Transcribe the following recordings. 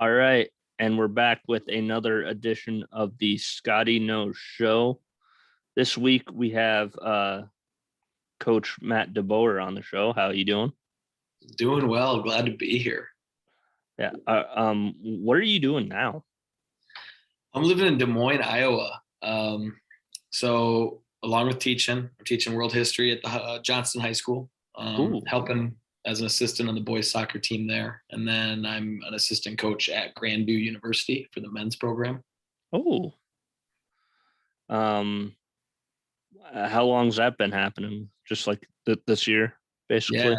All right. And we're back with another edition of the Scotty Knows Show. This week we have Coach Matt DeBoer on the show. How are you doing? Doing well. Glad to be here. Yeah. What are you doing now? I'm living in Des Moines, Iowa. So along with teaching, I'm teaching world history at the Johnston High School, helping as an assistant on the boys soccer team there. And then I'm an assistant coach at Grandview University for the men's program. Oh. How long's that been happening? Just like this year, basically?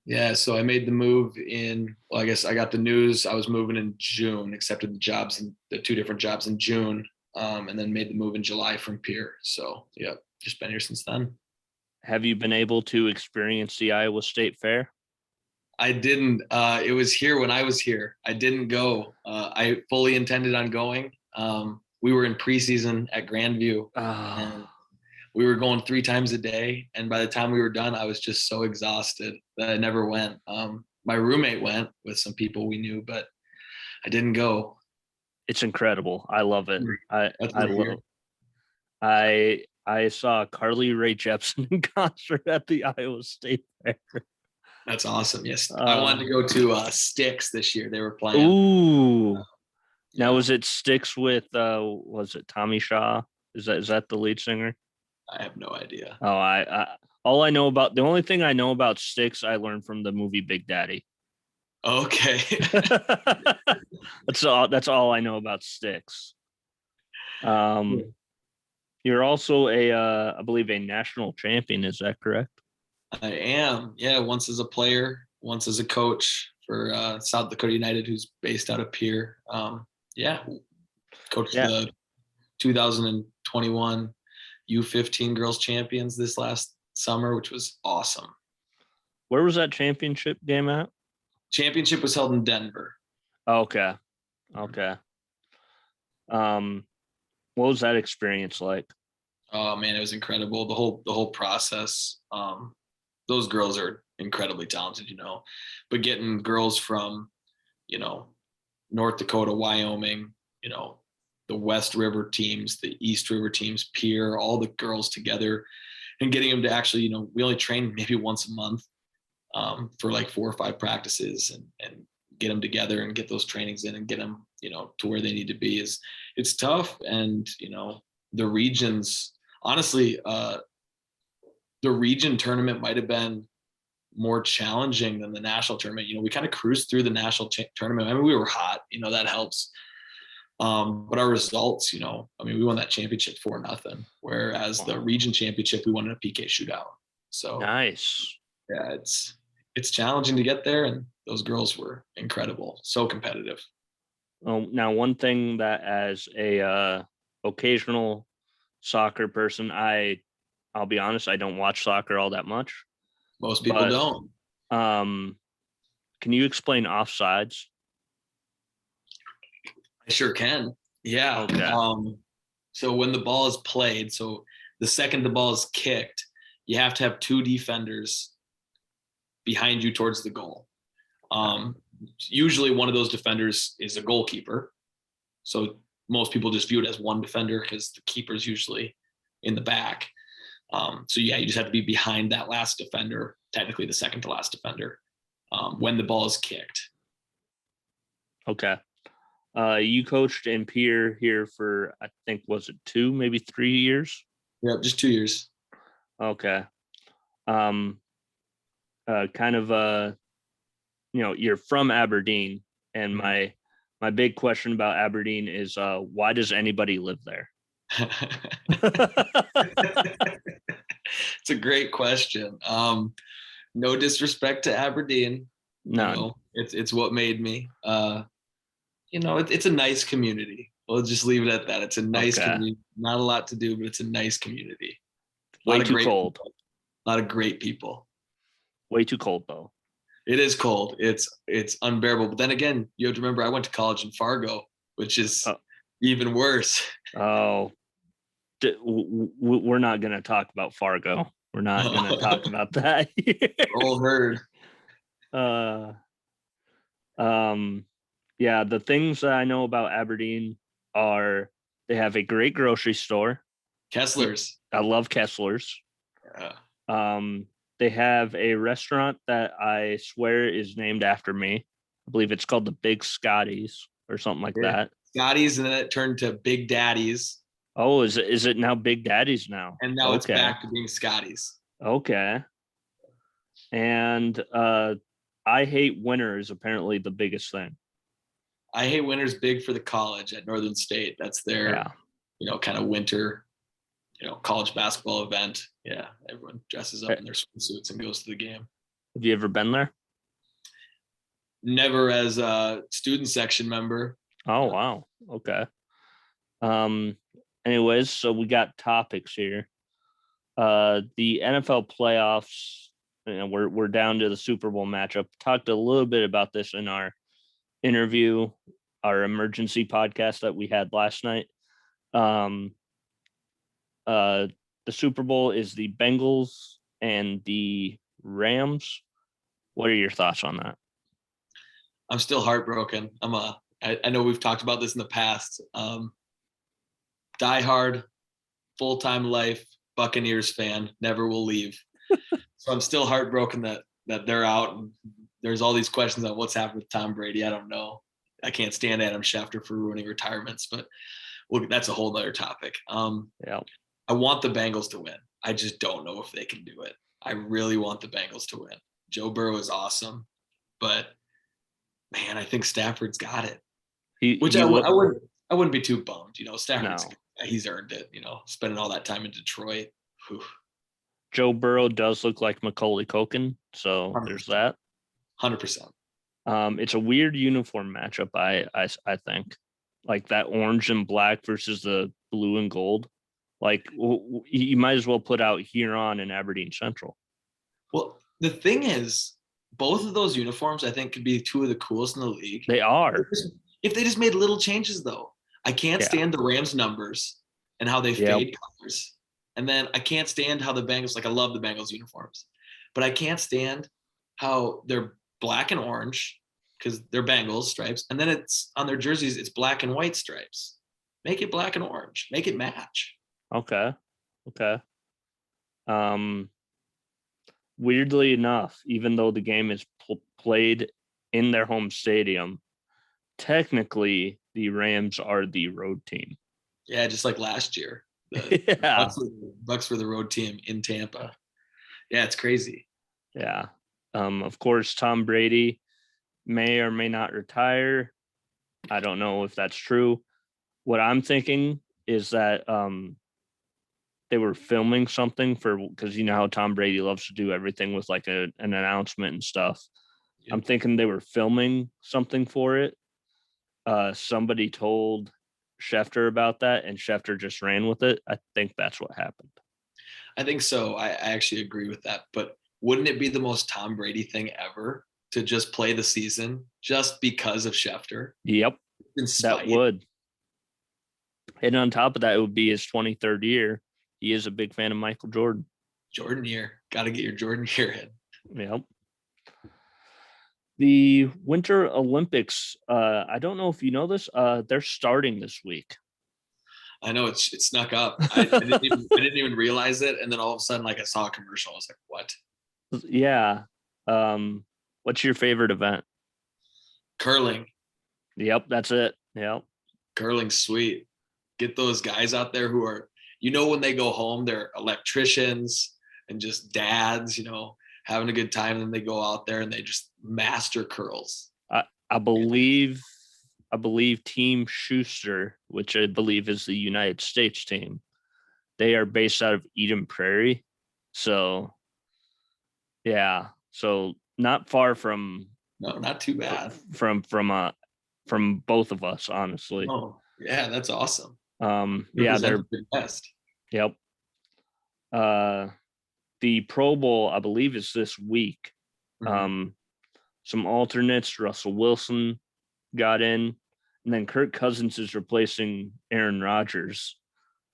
Yeah. So I made the move I guess I got the news. I was moving in June, accepted the two different jobs in June, and then made the move in July from Pierre. So, yeah, just been here since then. Have you been able to experience the Iowa State Fair? I didn't. It was here when I was here. I didn't go. I fully intended on going. We were in preseason at Grandview, and we were going 3 times a day. And by the time we were done, I was just so exhausted that I never went. My roommate went with some people we knew, but I didn't go. It's incredible. I love it. I love it. I saw Carly Rae Jepsen in concert at the Iowa State Fair. That's awesome. Yes. I wanted to go to Styx this year. They were playing. Ooh. Now, was it Styx with, was it Tommy Shaw? Is that the lead singer? I have no idea. The only thing I know about Styx, I learned from the movie Big Daddy. Okay. That's all I know about Styx. You're also I believe a national champion. Is that correct? I am. Yeah. Once as a player, once as a coach for South Dakota United, who's based out of Pierre. Coached the 2021 U15 girls champions this last summer, which was awesome. Where was that championship game at? Championship was held in Denver. Okay. What was that experience like? Oh man, it was incredible. The whole process. Those girls are incredibly talented, but getting girls from, North Dakota, Wyoming, the West River teams, the East River teams, Pierre, all the girls together, and getting them to actually, we only train maybe once a month for like 4 or 5 practices, and get them together and get those trainings in and get them, to where they need to be. It's tough. And, the regions, honestly, the region tournament might've been more challenging than the national tournament. We kind of cruised through the national tournament. I mean, we were hot, that helps. But our results, we won that championship 4-0, whereas the region championship, we won in a PK shootout. So nice. Yeah, it's challenging to get there, and those girls were incredible, so competitive. Now, one thing that as a occasional soccer person, I'll be honest, I don't watch soccer all that much. Most people don't. Can you explain offsides? I sure can. Yeah. Okay. So when the ball is played, so the second the ball is kicked, you have to have 2 defenders behind you towards the goal. Usually one of those defenders is a goalkeeper. So most people just view it as one defender because the keeper's usually in the back. You just have to be behind that last defender, technically the second to last defender, when the ball is kicked. Okay. You coached in Pierre here for, I think, was it 2, maybe 3 years? Yeah, just 2 years. Okay. You're from Aberdeen, and my big question about Aberdeen is why does anybody live there? It's a great question. No disrespect to Aberdeen. No, it's what made me. It's a nice community. We'll just leave it at that. It's a nice community. Not a lot to do, but it's a nice community. Way too cold. A lot of great people. Way too cold, though. It is cold. It's unbearable. But then again, you have to remember I went to college in Fargo, which is even worse. Oh, we're not going to talk about Fargo. We're not going to talk about that. All heard. Yeah, the things that I know about Aberdeen are they have a great grocery store. Kessler's. I love Kessler's. Yeah. They have a restaurant that I swear is named after me. I believe it's called the Big Scotty's or something like that. Scotty's, and then it turned to Big Daddy's. Oh, is it now Big Daddy's now? And now it's back to being Scotty's. Okay. And I hate winter is apparently the biggest thing. I hate winter's big for the college at Northern State. That's their, kind of winter, college basketball event. Yeah, everyone dresses up in their swimsuits and goes to the game. Have you ever been there? Never as a student section member. Oh, wow. Okay. Anyways, so we got topics here. The NFL playoffs, we're down to the Super Bowl matchup. Talked a little bit about this in our interview, our emergency podcast that we had last night. The Super Bowl is the Bengals and the Rams. What are your thoughts on that? I'm still heartbroken. I know we've talked about this in the past. Diehard, full-time life, Buccaneers fan, never will leave. So I'm still heartbroken that they're out, and there's all these questions on what's happened with Tom Brady. I don't know. I can't stand Adam Schefter for ruining retirements, but that's a whole other topic. I want the Bengals to win. I just don't know if they can do it. I really want the Bengals to win. Joe Burrow is awesome, but man, I think Stafford's got it. I wouldn't be too bummed. Stafford's he's earned it. Spending all that time in Detroit. Whew. Joe Burrow does look like Macaulay Culkin, so 100%. There's that. 100%. It's a weird uniform matchup. I think like that orange and black versus the blue and gold. Like you might as well put out Huron and Aberdeen Central. Well, the thing is, both of those uniforms I think could be two of the coolest in the league. They are. If they just made little changes, though. I can't stand the Rams numbers and how they fade colors. And then I can't stand how the Bengals, I love the Bengals uniforms, but I can't stand how they're black and orange because they're Bengals stripes. And then it's on their jerseys, it's black and white stripes. Make it black and orange. Make it match. Okay. Weirdly enough, even though the game is played in their home stadium, technically the Rams are the road team. Yeah, just like last year. Bucks were the road team in Tampa. Yeah, it's crazy. Yeah. Of course, Tom Brady may or may not retire. I don't know if that's true. What I'm thinking is that they were filming something because you know how Tom Brady loves to do everything with like an announcement and stuff. Yeah. I'm thinking they were filming something for it. Somebody told Schefter about that, and Schefter just ran with it. I think that's what happened. I think so. I actually agree with that. But wouldn't it be the most Tom Brady thing ever to just play the season just because of Schefter? Yep, that would. And on top of that, it would be his 23rd year. He is a big fan of Michael Jordan. Jordan year. Got to get your Jordan year in. Yep. The Winter Olympics, I don't know if you know this, they're starting this week. I know it snuck up. I didn't even realize it. And then all of a sudden, I saw a commercial. I was like, what? Yeah. What's your favorite event? Curling. Yep, that's it. Yep. Curling's sweet. Get those guys out there who are, when they go home, they're electricians and just dads, having a good time. And then they go out there and they just master curls. I believe Team Schuster, which I believe is the United States team, they are based out of Eden Prairie. So, yeah. So not far from. No, not too bad. From both of us, honestly. Oh, yeah, that's awesome. Yeah, they're best. Yep. The Pro Bowl, I believe, is this week. Mm-hmm. Some alternates, Russell Wilson got in, and then Kirk Cousins is replacing Aaron Rodgers,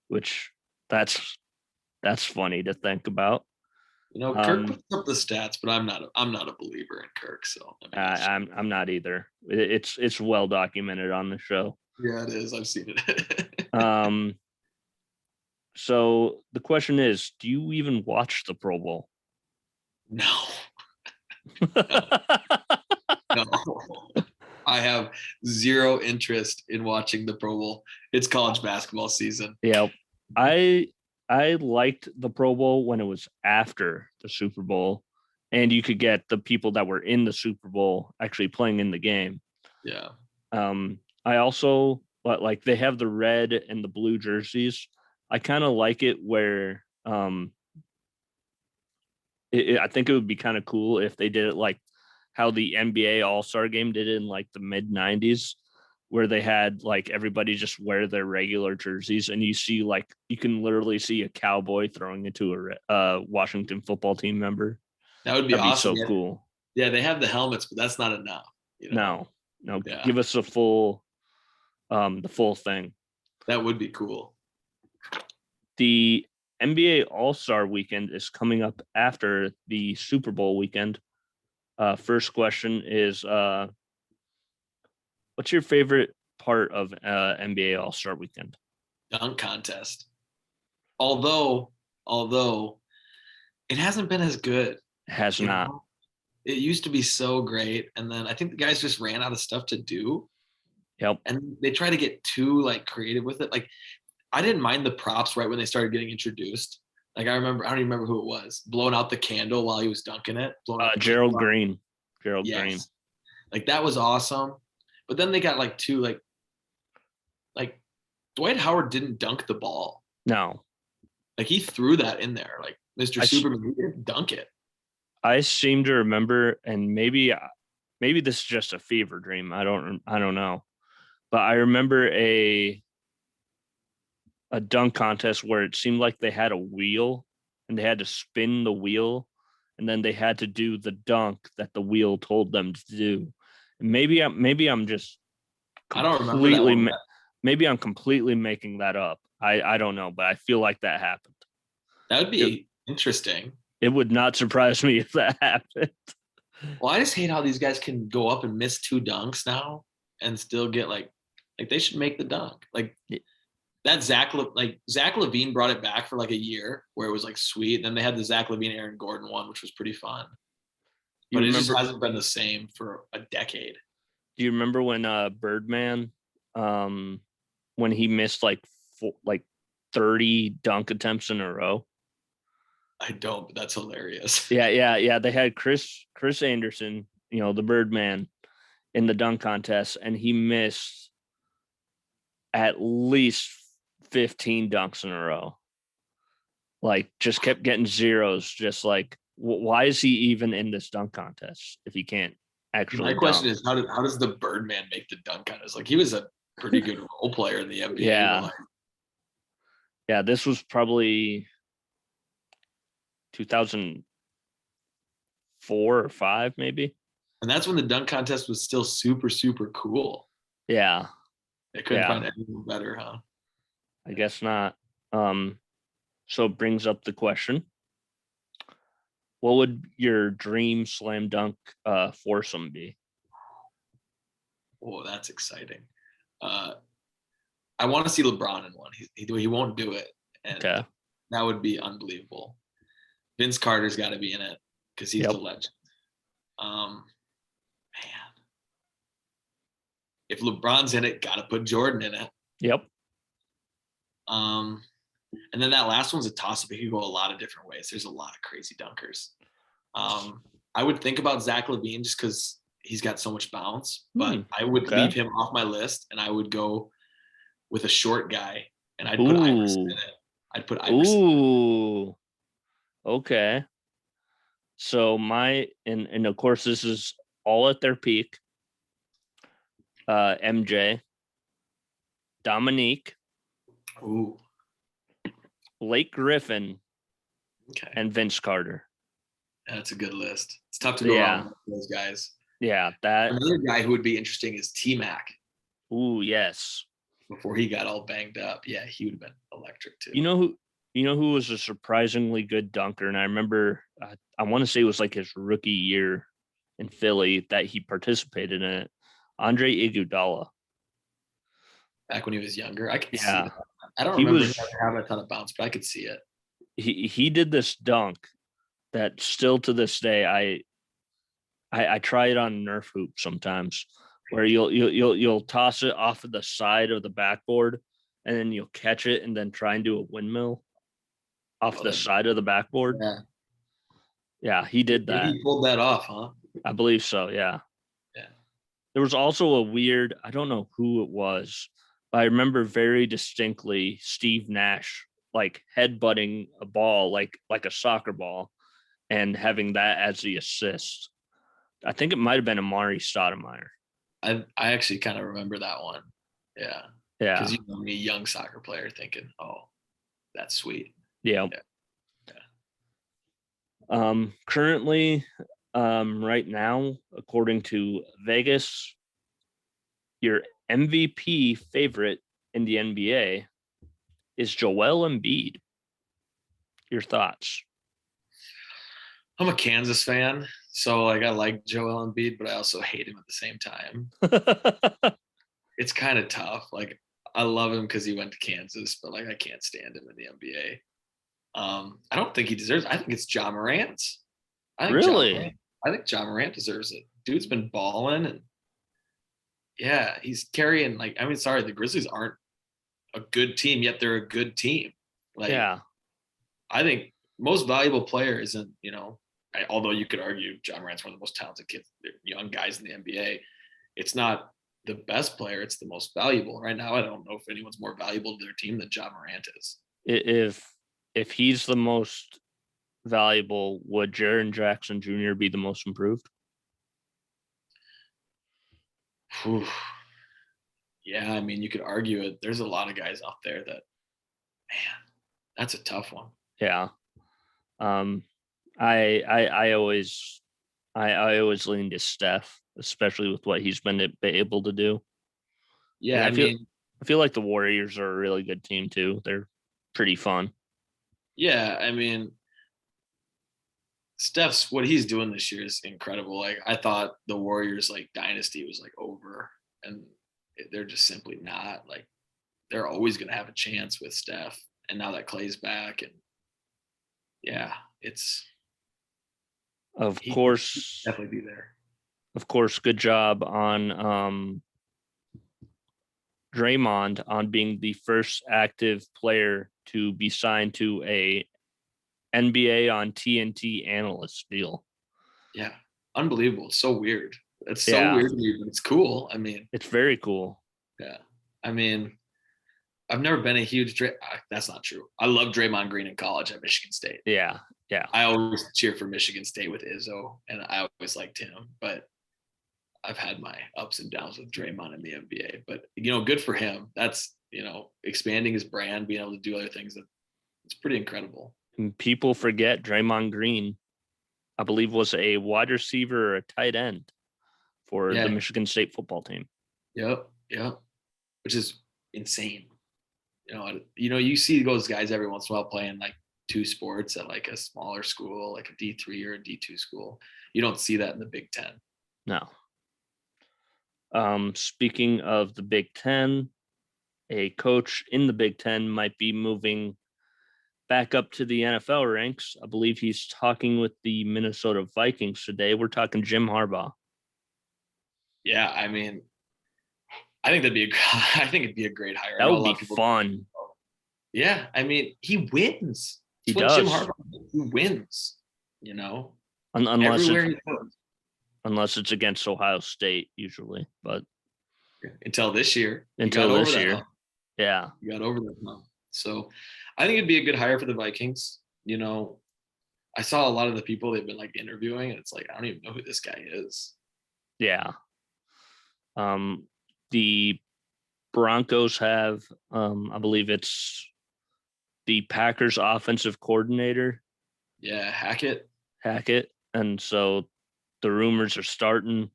which that's funny to think about. Kirk Um, puts up the stats, but I'm not a believer in Kirk. So I mean, I'm not either. It's well documented on the show. yeah, it is. I've seen it. Um, so the question is, do you even watch the Pro Bowl? No, no. I have zero interest in watching the Pro Bowl. It's college basketball season. Yeah, I liked the Pro Bowl when it was after the Super Bowl, and you could get the people that were in the Super Bowl actually playing in the game. Yeah. I also like they have the red and the blue jerseys. I kind of like it where I think it would be kind of cool if they did it like how the NBA All-Star game did it in like the mid 90s, where they had like everybody just wear their regular jerseys, and you see like you can literally see a cowboy throwing it to a Washington football team member. That would be That'd be awesome. so cool. Yeah, they have the helmets, but that's not enough. No, Yeah. give us the full thing. That would be cool. The NBA All-Star weekend is coming up after the Super Bowl weekend. First question is what's your favorite part of NBA All-Star weekend? Dunk contest. Although it hasn't been as good. It has not. It used to be so great, and then I think the guys just ran out of stuff to do. Yep. And they try to get too like creative with it. Like I didn't mind the props right when they started getting introduced. Like I don't even remember who it was, blowing out the candle while he was dunking it. Gerald Green. Green. Like that was awesome. But then they got like two like Dwight Howard didn't dunk the ball. No. Like he threw that in there. Like Mr. Superman, he didn't dunk it. I seem to remember, and maybe this is just a fever dream. I don't know. But I remember a dunk contest where it seemed like they had a wheel and they had to spin the wheel, and then they had to do the dunk that the wheel told them to do. And maybe I'm just I don't remember that one. Maybe I'm completely making that up. I don't know, but I feel like that happened. That would be interesting. It would not surprise me if that happened. Well, I just hate how these guys can go up and miss two dunks now and still get like they should make the dunk. Like that Zach Levine brought it back for like a year where it was like sweet. Then they had the Zach Levine, Aaron Gordon one, which was pretty fun. But it just hasn't been the same for a decade. Do you remember when Birdman, when he missed like 30 dunk attempts in a row? I don't, but that's hilarious. Yeah. They had Chris Anderson, the Birdman, in the dunk contest, and he missed at least 15 dunks in a row. Like, just kept getting zeros. Just like, why is he even in this dunk contest if he can't actually? My question is, how does the Birdman make the dunk contest? Like, he was a pretty good role player in the NBA. Yeah. Yeah, this was probably 2004 or 5, maybe. And that's when the dunk contest was still super, super cool. Yeah. They couldn't find anything better, huh? I guess not. So it brings up the question. What would your dream slam dunk foursome be? Oh, that's exciting. I want to see LeBron in one. He won't do it. And that would be unbelievable. Vince Carter's got to be in it because he's the legend. Man. If LeBron's in it, got to put Jordan in it. Yep. And then that last one's a toss-up. It could go a lot of different ways. There's a lot of crazy dunkers. I would think about Zach Levine just because he's got so much bounce, but I would leave him off my list, and I would go with a short guy, and I'd put Iverson in it. Ooh. Okay. So and of course this is all at their peak. MJ, Dominique, Blake Griffin, and Vince Carter. That's a good list. It's tough to go wrong with those guys. Yeah, another guy who would be interesting is T-Mac. Ooh, yes. Before he got all banged up, yeah, he would have been electric too. You know You know who was a surprisingly good dunker? And I remember, I want to say it was like his rookie year in Philly that he participated in it. Andre Iguodala. Back when he was younger, I could see Yeah, that. I don't he remember him was. having a ton of bounce, but I could see it. He did this dunk that still to this day I try it on Nerf hoop sometimes, where you'll toss it off of the side of the backboard, and then you'll catch it and then try and do a windmill off the side of the backboard. Yeah. Yeah, he did that. He pulled that off, huh? I believe so. Yeah. Yeah. There was also a weird, I don't know who it was, but I remember very distinctly Steve Nash like headbutting a ball like a soccer ball and having that as the assist. I think it might have been Amari Stoudemire. I actually kind of remember that one. Yeah. Yeah. Because you know me, a young soccer player thinking, oh, that's sweet. Yeah. Currently, right now, according to Vegas, your MVP favorite in the NBA is Joel Embiid. Your thoughts? I'm a Kansas fan, so like I like Joel Embiid, but I also hate him at the same time. It's kind of tough. Like I love him because he went to Kansas, but like I can't stand him in the NBA. I don't think he deserves. I think it's Ja Morant. Really? I think Ja Morant deserves it. Dude's been balling, and yeah, he's carrying. Like I mean, sorry, the Grizzlies aren't a good team yet. They're a good team. Like Yeah. I think most valuable player isn't, although you could argue Ja Morant's one of the most talented kids, young guys in the NBA. It's not the best player; it's the most valuable right now. I don't know if anyone's more valuable to their team than Ja Morant is. If he's the most valuable, would Jaren Jackson Jr. be the most improved? Whew. Yeah, I mean, you could argue it. There's a lot of guys out there that, man, that's a tough one. Yeah. I always lean to Steph, especially with what he's been able to do. Yeah, I feel like the Warriors are a really good team too. They're pretty fun. Yeah, I mean, Steph's what he's doing this year is incredible. Like I thought the Warriors like dynasty was like over, and they're just simply not. Like they're always going to have a chance with Steph, and now that Clay's back, and yeah, it's Of course, definitely be there. Of course, good job on Draymond on being the first active player to be signed to a NBA on TNT analyst deal. Yeah, unbelievable. It's so weird. It's so weird to me, but it's cool. I mean, it's very cool. Yeah, I mean, I've never been a huge that's not true. I love Draymond Green in college at Michigan State. Yeah. I always cheer for Michigan State with Izzo, and I always liked him. But I've had my ups and downs with Draymond in the NBA. But good for him. That's expanding his brand, being able to do other things. It's pretty incredible. And people forget Draymond Green, I believe, was a wide receiver or a tight end for the Michigan State football team. Yep. Which is insane. You see those guys every once in a while playing like two sports at like a smaller school, like a D3 or a D2 school. You don't see that in the Big Ten. No. Speaking of the Big Ten, a coach in the Big Ten might be moving back up to the NFL ranks. I believe he's talking with the Minnesota Vikings today. We're talking Jim Harbaugh. Yeah, I mean, I think it'd be a great hire. That would be fun. Yeah, I mean, he wins. He does. Jim Harbaugh, he wins. Unless it's against Ohio State, usually. But until this year, yeah, you got over that. So, I think it'd be a good hire for the Vikings. I saw a lot of the people they've been like interviewing, and it's like I don't even know who this guy is. Yeah. The Broncos have, I believe it's the Packers offensive coordinator. Yeah, Hackett. And so the rumors are starting.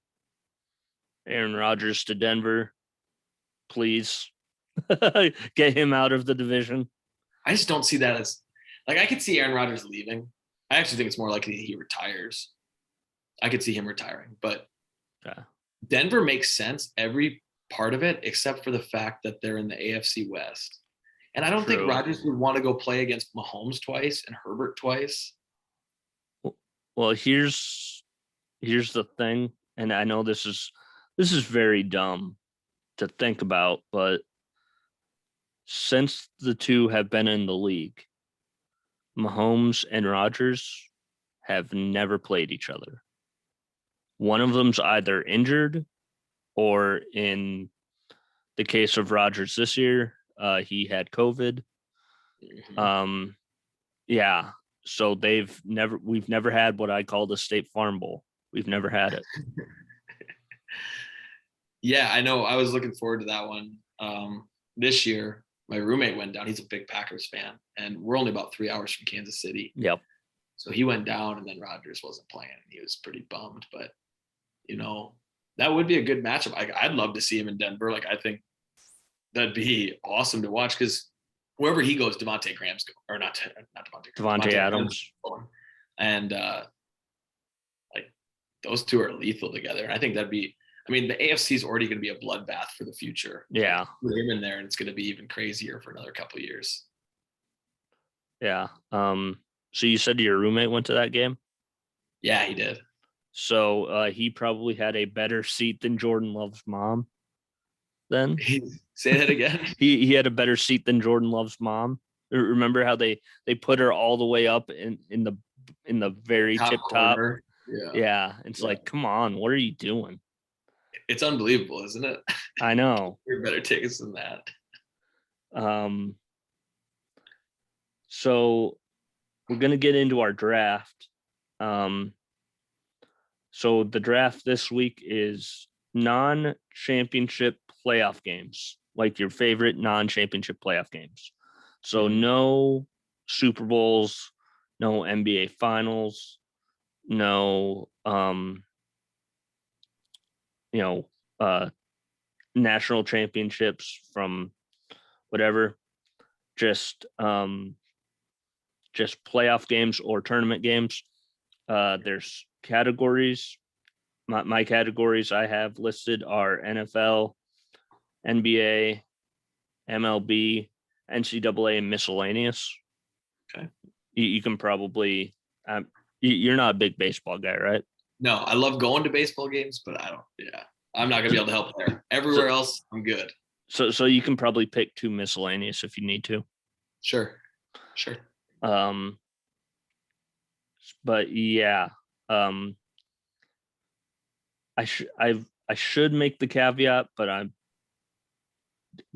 Aaron Rodgers to Denver. Please get him out of the division. I just don't see that as Like I could see Aaron Rodgers leaving. I actually think it's more likely he retires. I could see him retiring, but Denver makes sense every part of it except for the fact that they're in the AFC West. And I don't think Rodgers would want to go play against Mahomes twice and Herbert twice. Well, here's the thing, and I know this is very dumb to think about, but since the two have been in the league, Mahomes and Rodgers have never played each other. One of them's either injured or, in the case of Rodgers this year, he had COVID. Yeah. So we've never had what I call the State Farm Bowl. We've never had it. Yeah, I know. I was looking forward to that one. This year, my roommate went down. He's a big Packers fan, and we're only about 3 hours from Kansas City. Yep. So he went down, and then Rodgers wasn't playing. He was pretty bummed, but that would be a good matchup. I'd love to see him in Denver. Like I think that'd be awesome to watch because wherever he goes, Devontae Graham's going, or not Devontae Adams. And like those two are lethal together. And I think that'd be. I mean, the AFC is already going to be a bloodbath for the future. Yeah, with him in there, and it's going to be even crazier for another couple of years. Yeah. So you said your roommate went to that game? Yeah, he did. So he probably had a better seat than Jordan Love's mom. Then say that again. he had a better seat than Jordan Love's mom. Remember how they put her all the way up in the very tip top? Yeah. It's like, come on, what are you doing? It's unbelievable, isn't it? I know. You're better tickets than that. So we're gonna get into our draft. So the draft this week is non-championship playoff games, like your favorite non-championship playoff games. So no Super Bowls, no NBA Finals, no national championships from whatever, just playoff games or tournament games. There's categories. My categories I have listed are NFL, NBA, MLB, NCAA, and miscellaneous. Okay. You can probably you're not a big baseball guy, right? No, I love going to baseball games, but I'm not gonna be able to help there. Everywhere else, I'm good. So you can probably pick two miscellaneous if you need to. Sure. But yeah, I should make the caveat, but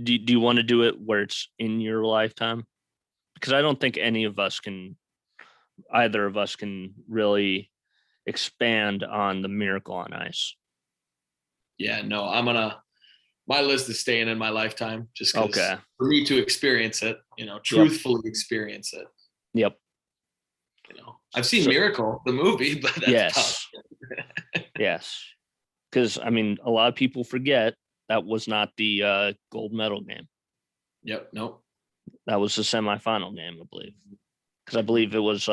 do you want to do it where it's in your lifetime? Because I don't think either of us can really expand on the Miracle on Ice. Yeah, no, my list is staying in my lifetime just because for me to experience it, truthfully experience it. Yep. I've seen Miracle, the movie, but that's tough. Yes. Because, I mean, a lot of people forget that was not the gold medal game. Yep. Nope. That was the semifinal game, I believe. Because I believe it was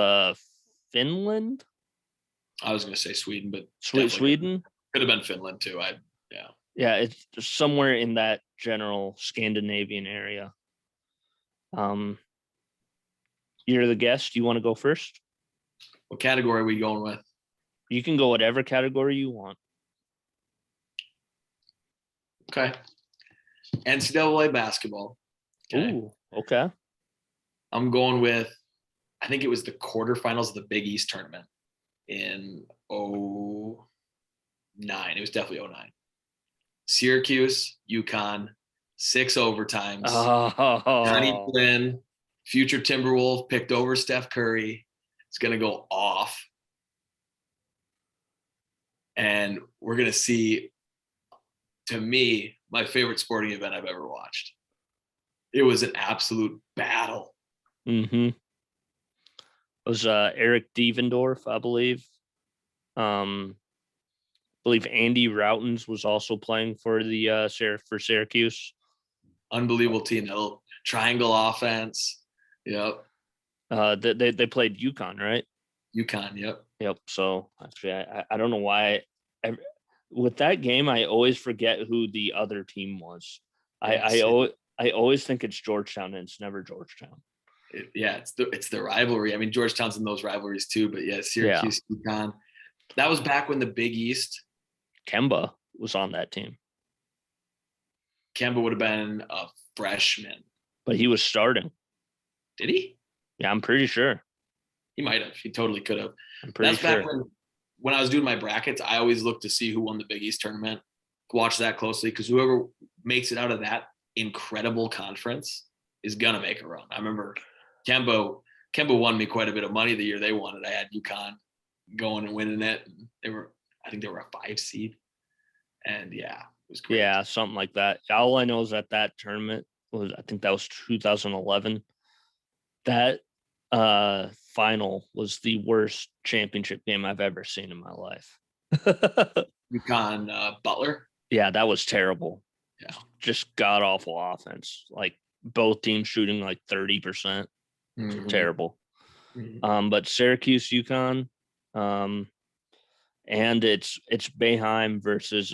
Finland. I was going to say Sweden, but Sweden could have been Finland too. Yeah, it's somewhere in that general Scandinavian area. You're the guest. You want to go first? What category are we going with? You can go whatever category you want. Okay. NCAA basketball. Okay. Ooh, okay. I'm going with, I think it was the quarterfinals of the Big East tournament in 2009. It was definitely 2009. Syracuse, UConn, 6 overtimes. Oh. Johnny Flynn, future Timberwolf, picked over Steph Curry. It's going to go off. And we're going to see, to me, my favorite sporting event I've ever watched. It was an absolute battle. Mm-hmm. It was Eric Devendorf, I believe. I believe Andy Routens was also playing for the for Syracuse. Unbelievable team. That little triangle offense. Yep. They played UConn, right? UConn, yep. Yep. So actually, I don't know why. With that game, I always forget who the other team was. I always think it's Georgetown, and it's never Georgetown. It's the rivalry. I mean, Georgetown's in those rivalries too, but yeah, Syracuse, UConn. That was back when the Big East. Kemba was on that team. Kemba would have been a freshman, but he was starting. Did he? Yeah, I'm pretty sure. He might have. He totally could have. I'm pretty sure. That's back when I was doing my brackets. I always looked to see who won the Big East tournament. Watch that closely because whoever makes it out of that incredible conference is gonna make a run. I remember Kemba won me quite a bit of money the year they won it. I had UConn going and winning it. And I think they were a 5 seed. And yeah, it was great. Yeah, something like that. All I know is that tournament I think that was 2011. That final was the worst championship game I've ever seen in my life. UConn Butler. Yeah, that was terrible. Yeah, just god awful offense. Like both teams shooting like 30%. Mm-hmm. Terrible. Mm-hmm. But Syracuse, UConn, and it's Boeheim versus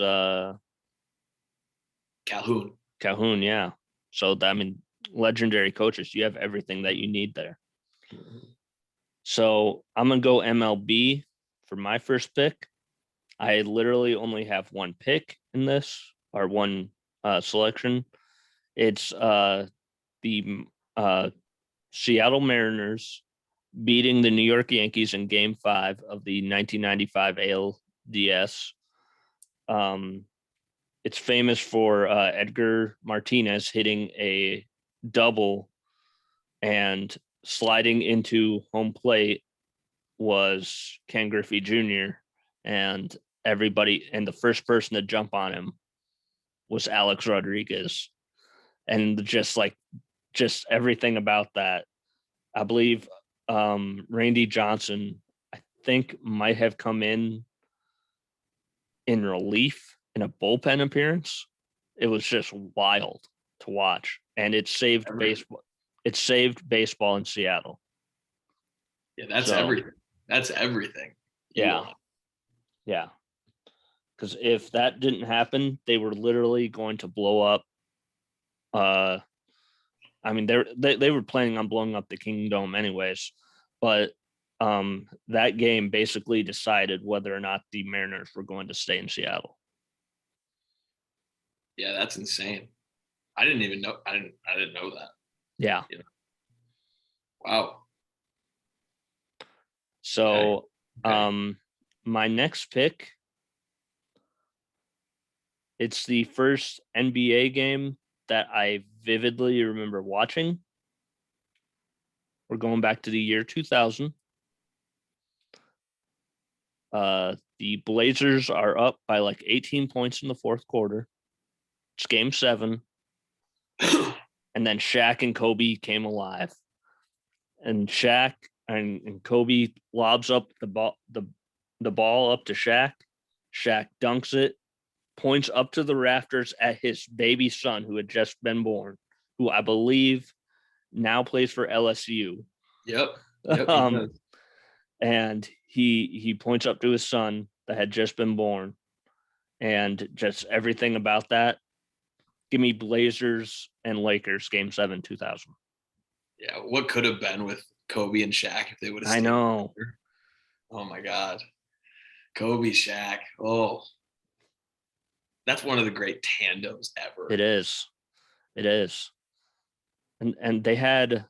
Calhoun. Calhoun, yeah. So I mean, legendary coaches. You have everything that you need there. Mm-hmm. So I'm gonna go MLB for my first pick. I literally only have one pick in this, or one selection. It's the Seattle Mariners beating the New York Yankees in Game 5 of the 1995 ALDS. It's famous for Edgar Martinez hitting a double, and sliding into home plate was Ken Griffey Jr. and the first person to jump on him was Alex Rodriguez. And just everything about that. I believe Randy Johnson, I think, might have come in relief in a bullpen appearance. It was just wild to watch, and it saved baseball. It saved baseball in Seattle. Yeah, that's everything. That's everything. Yeah. Because if that didn't happen, they were literally going to blow up. I mean, they were planning on blowing up the Kingdome anyways, but that game basically decided whether or not the Mariners were going to stay in Seattle. Yeah, that's insane. I didn't even know. I didn't know that. Yeah. Wow. So, okay. My next pick, it's the first NBA game that I vividly remember watching. We're going back to the year 2000. The Blazers are up by like 18 points in the fourth quarter. It's Game 7. And then Shaq and Kobe came alive. And Shaq and Kobe lobs up the ball up to Shaq. Shaq dunks it, points up to the rafters at his baby son who had just been born, who I believe now plays for LSU. Yep. And he points up to his son that had just been born, and just everything about that. Give me Blazers and Lakers Game 7 2000. Yeah, what could have been with Kobe and Shaq if they would have stayed. I know. Together. Oh my God. Kobe, Shaq. Oh. That's one of the great tandems ever. It is. And they had,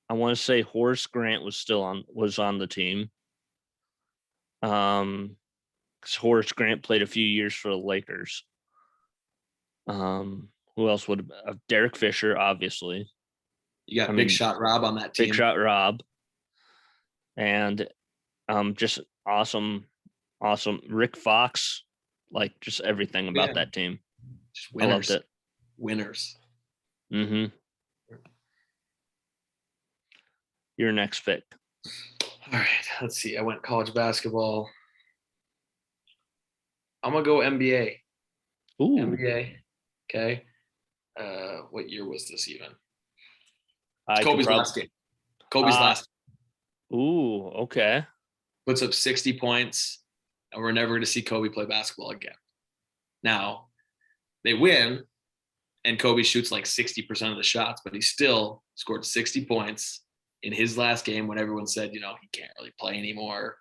I want to say Horace Grant was on the team. Because Horace Grant played a few years for the Lakers. Who else would have? Derek Fisher, obviously. You got Big Shot Rob on that team. Big Shot Rob. And just awesome. Rick Fox, like just everything about that team. Just winners. I loved it. Winners. Mm-hmm. Your next pick. All right, let's see. I went college basketball. I'm gonna go NBA. Ooh. NBA. Okay. What year was this even? It's Kobe's last game. Kobe's last. Ooh, okay. Puts up 60 points, and we're never going to see Kobe play basketball again. Now, they win, and Kobe shoots like 60% of the shots, but he still scored 60 points in his last game when everyone said, he can't really play anymore.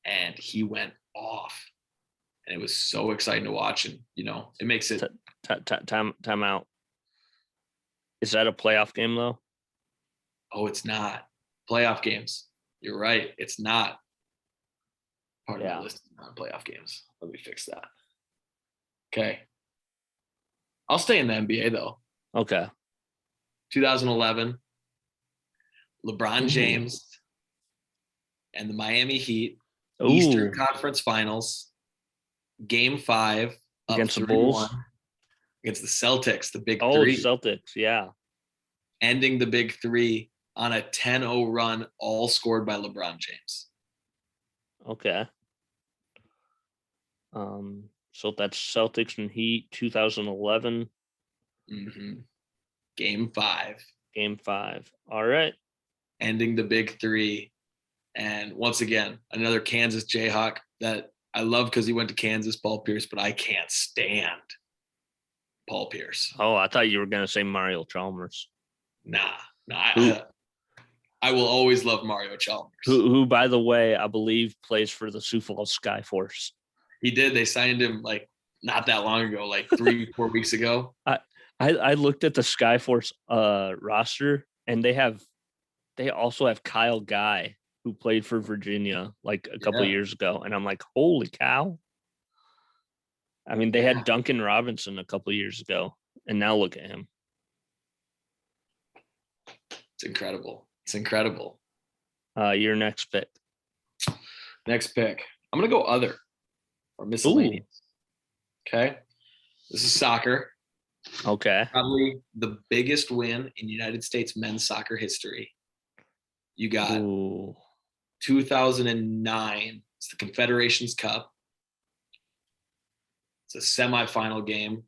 And he went off. And it was so exciting to watch. And, it makes it. Time out. Is that a playoff game, though? Oh, it's not. Playoff games. You're right. It's not. Part of my list is not playoff games. Let me fix that. Okay. I'll stay in the NBA, though. Okay. 2011. LeBron James and the Miami Heat. Eastern Conference Finals. Game 5. Against the Bulls? Against the Celtics, the big 3. Oh, Celtics, yeah. Ending the big 3 on a 10-0 run, all scored by LeBron James. Okay. So that's Celtics and Heat, 2011. Game 5. All right. Ending the big 3. And once again, another Kansas Jayhawk that I love because he went to Kansas, Paul Pierce, but I can't stand Paul Pierce. Oh, I thought you were going to say Mario Chalmers. Nah. I will always love Mario Chalmers. Who, by the way, I believe plays for the Sioux Falls Skyforce. He did. They signed him like not that long ago, like 3-4 weeks ago. I looked at the Skyforce roster, and they also have Kyle Guy, who played for Virginia like a couple of years ago, and I'm like, holy cow! I mean, they had Duncan Robinson a couple of years ago, and now look at him. It's incredible. Your next pick. I'm gonna go other or miscellaneous. Ooh. Okay, this is soccer. Okay. Probably the biggest win in United States men's soccer history. You got 2009. It's the Confederations Cup. It's a semifinal game.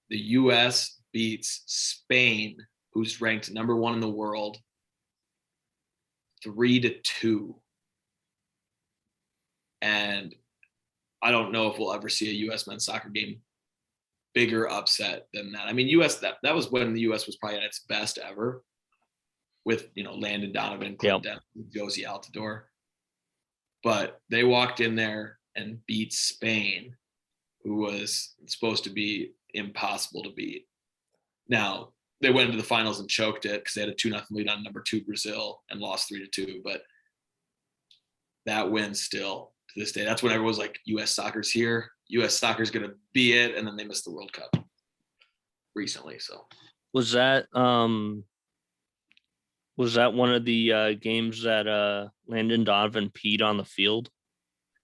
The U.S. beats Spain, who's ranked number 1 in the world, 3-2. And I don't know if we'll ever see a U.S. men's soccer game bigger upset than that. I mean, that was when the U.S. was probably at its best ever, with Landon, Donovan, Clinton, Josie Altidore. But they walked in there and beat Spain, who was supposed to be impossible to beat. Now, they went into the finals and choked it because they had a 2-0 lead on number 2 Brazil and lost 3-2. But that win still to this day, that's when everyone was like, U.S. soccer's here. U.S. soccer's going to be it. And then they missed the World Cup recently. So was that one of the games that Landon Donovan peed on the field?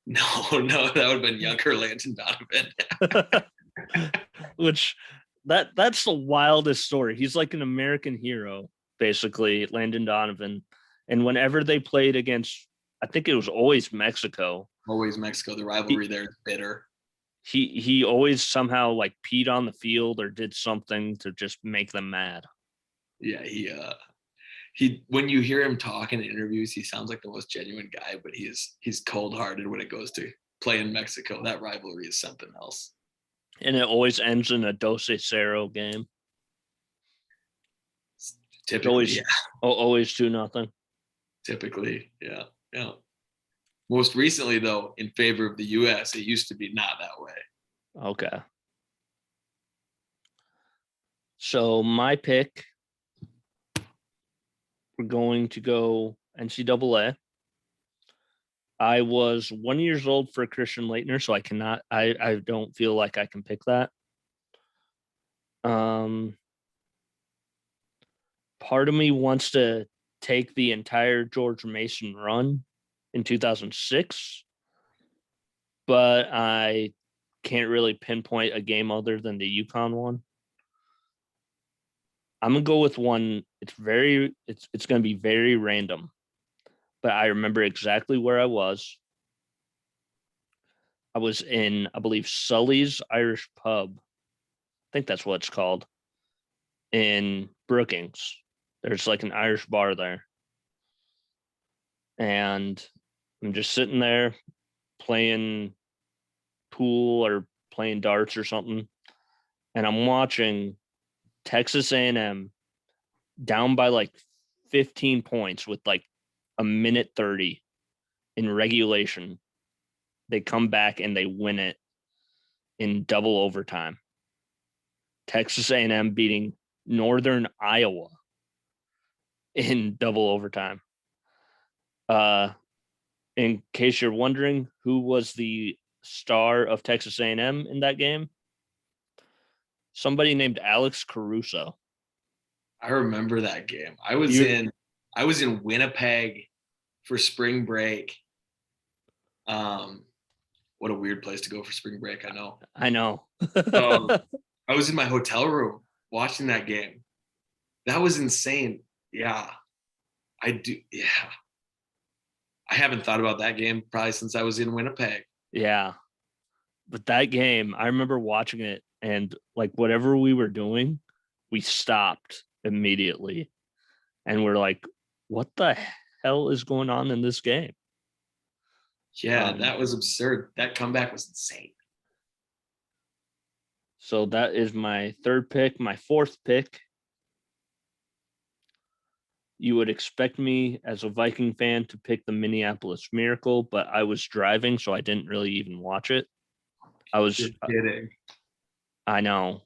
No, that would have been younger Landon Donovan. Which that's the wildest story. He's like an American hero, basically, Landon Donovan. And whenever they played against, I think it was always Mexico. Always Mexico. The rivalry there is bitter. He always somehow like peed on the field or did something to just make them mad. Yeah, he when you hear him talk in interviews, he sounds like the most genuine guy, but he's cold-hearted when it goes to play in Mexico. That rivalry is something else. And it always ends in a 2-0 game. Typically, always 2-0. Typically, yeah. Most recently, though, in favor of the U.S., it used to be not that way. Okay. So my pick, we're going to go NCAA. I was 1 year old for Christian Laettner, so I don't feel like I can pick that. Part of me wants to take the entire George Mason run in 2006, but I can't really pinpoint a game other than the UConn one. I'm gonna go with one. It's going to be very random, but I remember exactly where I was. I was in, I believe, Sully's Irish Pub. I think that's what it's called, in Brookings. There's like an Irish bar there. and I'm just sitting there playing pool or playing darts or something, and I'm watching Texas A&M down by like 15 points with like a minute 30 in regulation. They come back and they win it in double overtime. Texas A&M beating Northern Iowa in double overtime. In case you're wondering, who was the star of Texas A&M in that game? Somebody named Alex Caruso. I remember that game. I was in Winnipeg for spring break. What a weird place to go for spring break. I know. I was in my hotel room watching that game. That was insane. Yeah. I do. Yeah. I haven't thought about that game probably since I was in Winnipeg. Yeah. But that game, I remember watching it, and like whatever we were doing, we stopped immediately. And we're like, what the hell is going on in this game? Yeah, that was absurd. That comeback was insane. So that is my third pick. My fourth pick, you would expect me as a Viking fan to pick the Minneapolis Miracle, but I was driving, so I didn't really even watch it. You're kidding. I know.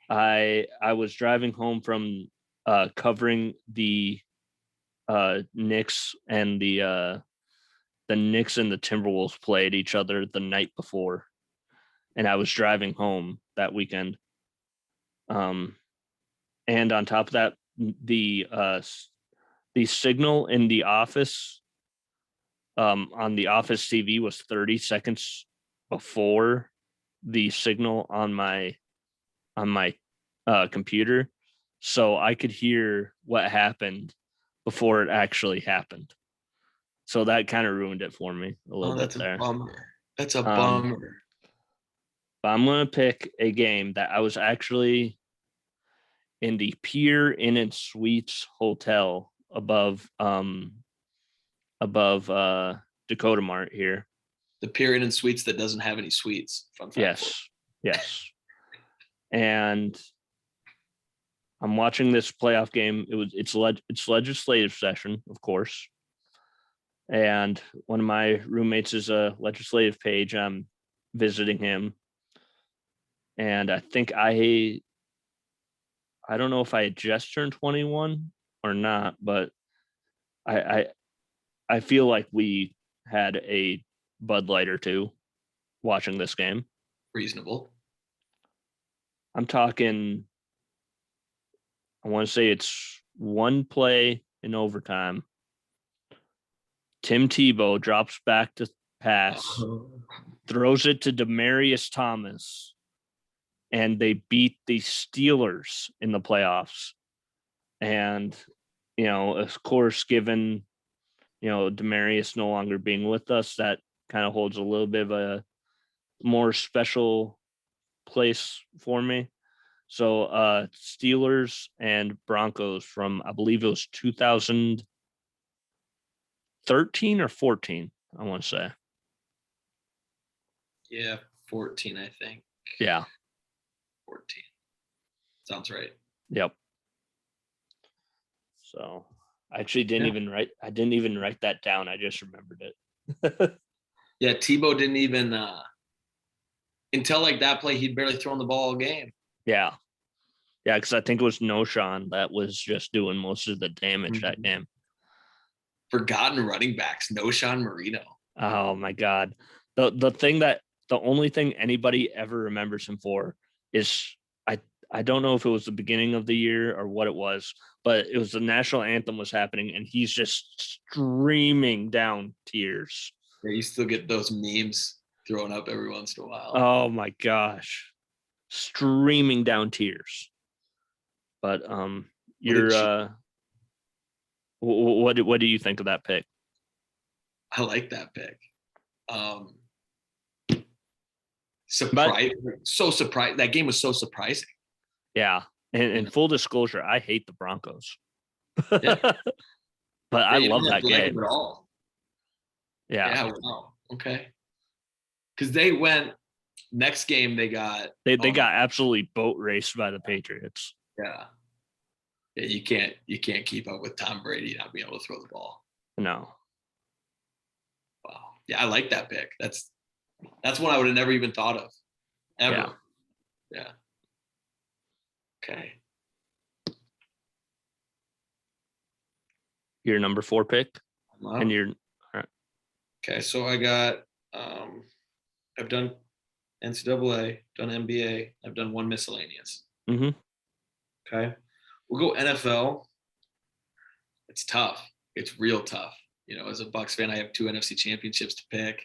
I was driving home from covering the Knicks, and the Knicks and the Timberwolves played each other the night before, and I was driving home that weekend. And on top of that, the signal in the office on the office TV was 30 seconds before the signal on my computer, so I could hear what happened before it actually happened. So that kind of ruined it for me a little bit there. That's a bummer. But I'm going to pick a game that I was actually in the Pier Inn and Suites Hotel above Dakota Mart here. The Pier Inn and Suites that doesn't have any suites. Fun fact. Yes. And I'm watching this playoff game. It's legislative session, of course. And one of my roommates is a legislative page. I'm visiting him. And I think I don't know if I had just turned 21 or not, but I feel like we had a Bud Light or two watching this game. Reasonable. I'm talking, I want to say it's one play in overtime. Tim Tebow drops back to pass, throws it to Demaryius Thomas, and they beat the Steelers in the playoffs. And, of course, given, Demaryius no longer being with us, that kind of holds a little bit of a more special place for me. So Steelers and Broncos from, I believe it was 2013 or 14, I want to say. Yeah, 14, I think. Yeah. 14. Sounds right. Yep. So I actually didn't even write that down. I just remembered it. Yeah, Tebow didn't even until like that play, he'd barely thrown the ball all game. Yeah. Yeah, because I think it was Noshawn that was just doing most of the damage that game. Forgotten running backs, Noshawn Marino. Oh my God. The only thing anybody ever remembers him for is I don't know if it was the beginning of the year or what it was, but it was the national anthem was happening and he's just streaming down tears. Yeah, you still get those memes thrown up every once in a while. Oh my gosh. Streaming down tears. But what do you think of that pick? I like that pick. So surprised. That game was so surprising. Yeah. And full disclosure, I hate the Broncos. Yeah. But I you love don't have that to like game. him at all. Yeah. Yeah. Wow. Okay. Because they went next game. They got They got absolutely boat raced by the Patriots. yeah. Yeah. You can't keep up with Tom Brady not being able to throw the ball. No. Wow. Yeah, I like that pick. That's one I would have never even thought of. Ever. Yeah. Okay. Your number 4 pick. And you're all right. Okay, so I got I've done NCAA, done NBA, I've done one miscellaneous. Mm-hmm. Okay. We'll go NFL. It's tough. It's real tough. You know, as a Bucks fan, I have 2 NFC championships to pick.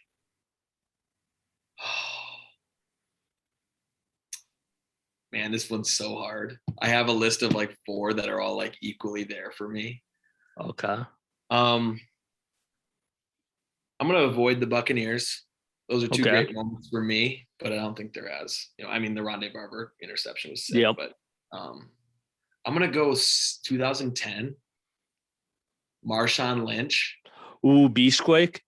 Man, this one's so hard. I have a list of like 4 that are all like equally there for me. Okay. I'm gonna avoid the Buccaneers. Those are 2 great moments for me, but I don't think they're as, you know, I mean the Rondé Barber interception was sick, but I'm gonna go 2010. Marshawn Lynch. Ooh, Beastquake.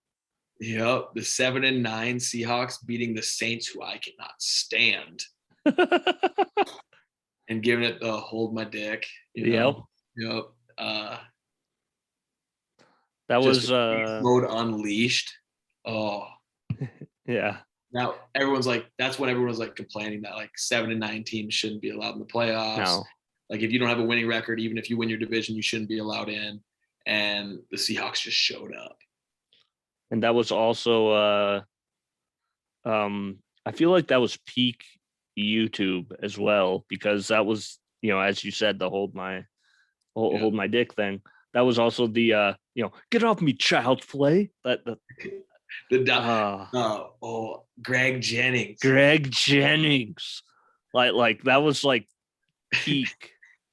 Yep, the 7-9 Seahawks beating the Saints, who I cannot stand, and giving it the hold my dick. You know? Yep. That was mode unleashed. Oh, yeah. Now that's when everyone's like complaining that like 7-9 teams shouldn't be allowed in the playoffs. No. Like if you don't have a winning record, even if you win your division, you shouldn't be allowed in. And the Seahawks just showed up. And that was also I feel like that was peak YouTube as well, because that was, you know, as you said, the hold my dick thing. That was also the you know, get off me, child play. Greg Jennings. Like that was like peak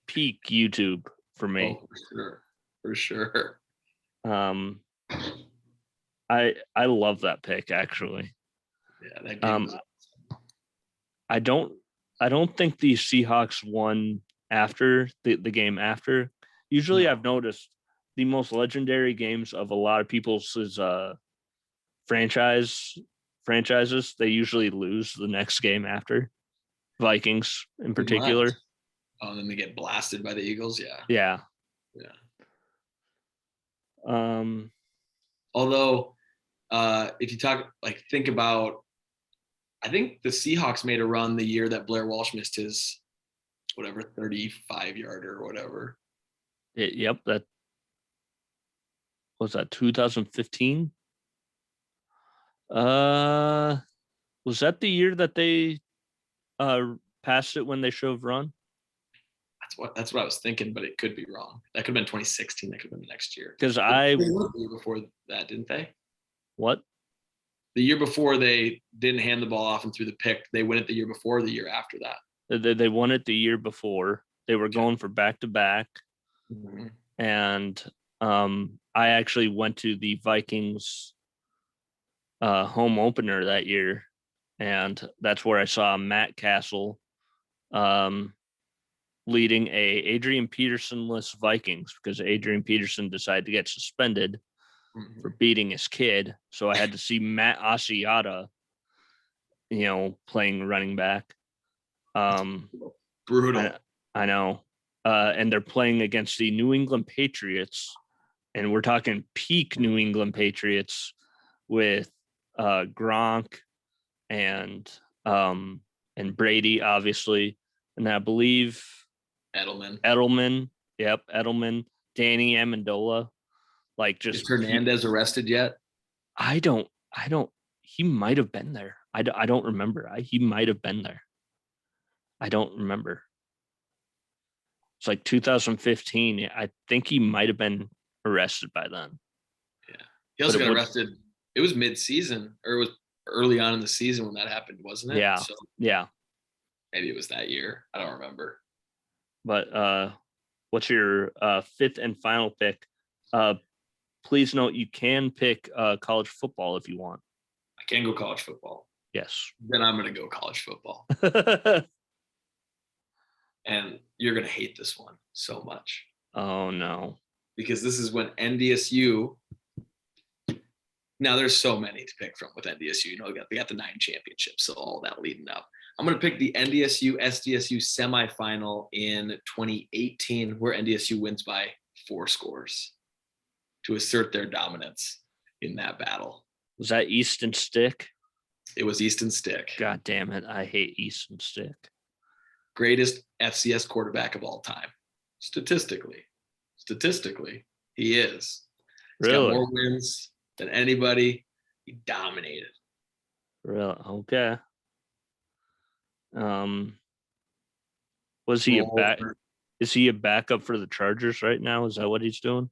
YouTube for me. Oh, for sure. I love that pick actually. Yeah, that game was I don't think the Seahawks won after the game after. Usually I've noticed the most legendary games of a lot of people's franchises, they usually lose the next game after. Vikings in particular. Oh, and then they get blasted by the Eagles. Yeah. Although, if you think about, I think the Seahawks made a run the year that Blair Walsh missed his 35-yarder or whatever. That was that 2015. Was that the year that they passed it when they should have run? That's what I was thinking, but it could be wrong. That could have been 2016. That could have been the next year. Because they won the year before that, didn't they? What? The year before they didn't hand the ball off and threw the pick. They win it the year before, the year after that. They won it the year before. They were going for back-to-back. Mm-hmm. And I actually went to the Vikings home opener that year, and that's where I saw Matt Castle leading a Adrian Peterson-less Vikings, because Adrian Peterson decided to get suspended for beating his kid. So I had to see Matt Asiata, you know, playing running back. Brutal. I know. And they're playing against the New England Patriots, and we're talking peak New England Patriots with Gronk and Brady, obviously, and I believe Edelman. Yep, Edelman, Danny Amendola. Like, just is Hernandez arrested yet? I don't. He might have been there. I don't remember. He might have been there. I don't remember. It's like 2015. I think he might have been arrested by then. Yeah. He also got arrested. It was mid-season, or it was early on in the season when that happened, wasn't it? Yeah. So yeah. Maybe it was that year. I don't remember. But what's your fifth and final pick? Please note you can pick college football if you want. I can go college football. Yes. Then I'm going to go college football. And you're going to hate this one so much. Oh, no. because this is when NDSU. Now there's so many to pick from with NDSU. You know, they got the 9 championships, so all that leading up. I'm going to pick the NDSU SDSU semifinal in 2018, where NDSU wins by 4 scores to assert their dominance in that battle. Was that Easton Stick? It was Easton Stick. God damn it. I hate Easton Stick. Greatest FCS quarterback of all time. Statistically, he is. He's got more wins than anybody. He dominated. Really? Okay. Was he a back? Is he a backup for the Chargers right now? Is that what he's doing?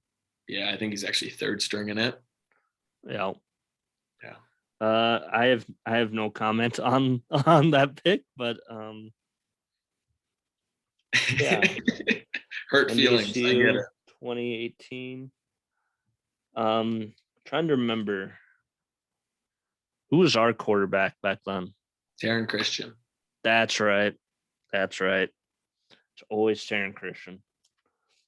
Yeah, I think he's actually third string in it. Yeah. Yeah. I have no comment on that pick, but yeah. Hurt feelings. I get it. 2018. Trying to remember who was our quarterback back then. Taryn Christian. That's right. It's always Taryn Christian.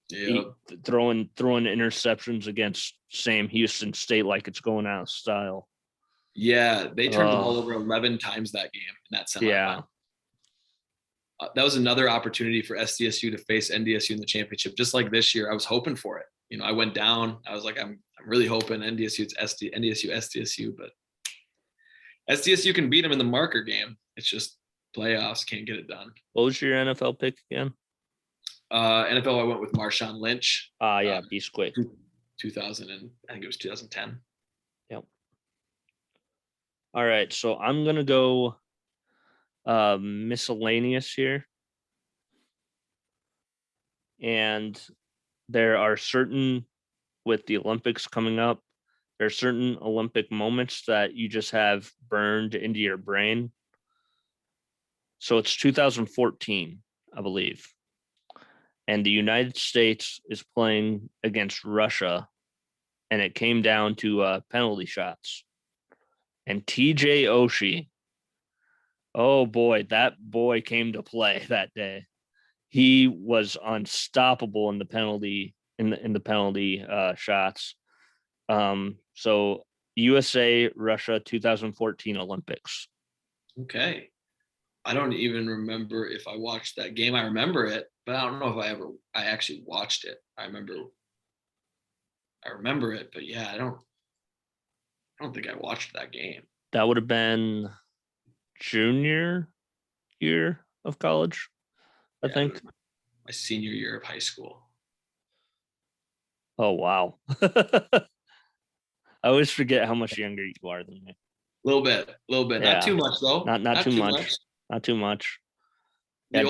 Yeah. Throwing interceptions against Sam Houston State like it's going out of style. Yeah, they turned the ball over 11 times that game in that semifinal. Yeah. That was another opportunity for SDSU to face NDSU in the championship. Just like this year, I was hoping for it. You know, I went down. I was like, I'm really hoping NDSU, SDSU, but SDSU can beat them in the marker game. It's just playoffs, can't get it done. What was your NFL pick again? NFL, I went with Marshawn Lynch. Yeah, Beast Quick. 2000, and I think it was 2010. Yep. All right, so I'm gonna go miscellaneous here, and there are certain, with the Olympics coming up, there are certain Olympic moments that you just have burned into your brain. So it's 2014, I believe. And the United States is playing against Russia, and it came down to penalty shots. And TJ Oshie, oh boy, that boy came to play that day. He was unstoppable in the penalty shots. So USA Russia 2014 Olympics. Okay. I don't even remember if I watched that game. I remember it, but I don't know if I actually watched it. I remember it, but yeah, I don't think I watched that game. That would have been junior year of college, I think. My senior year of high school. Oh, wow. I always forget how much younger you are than me. A little bit. Yeah. Not too much though. Not too much. Not too much. The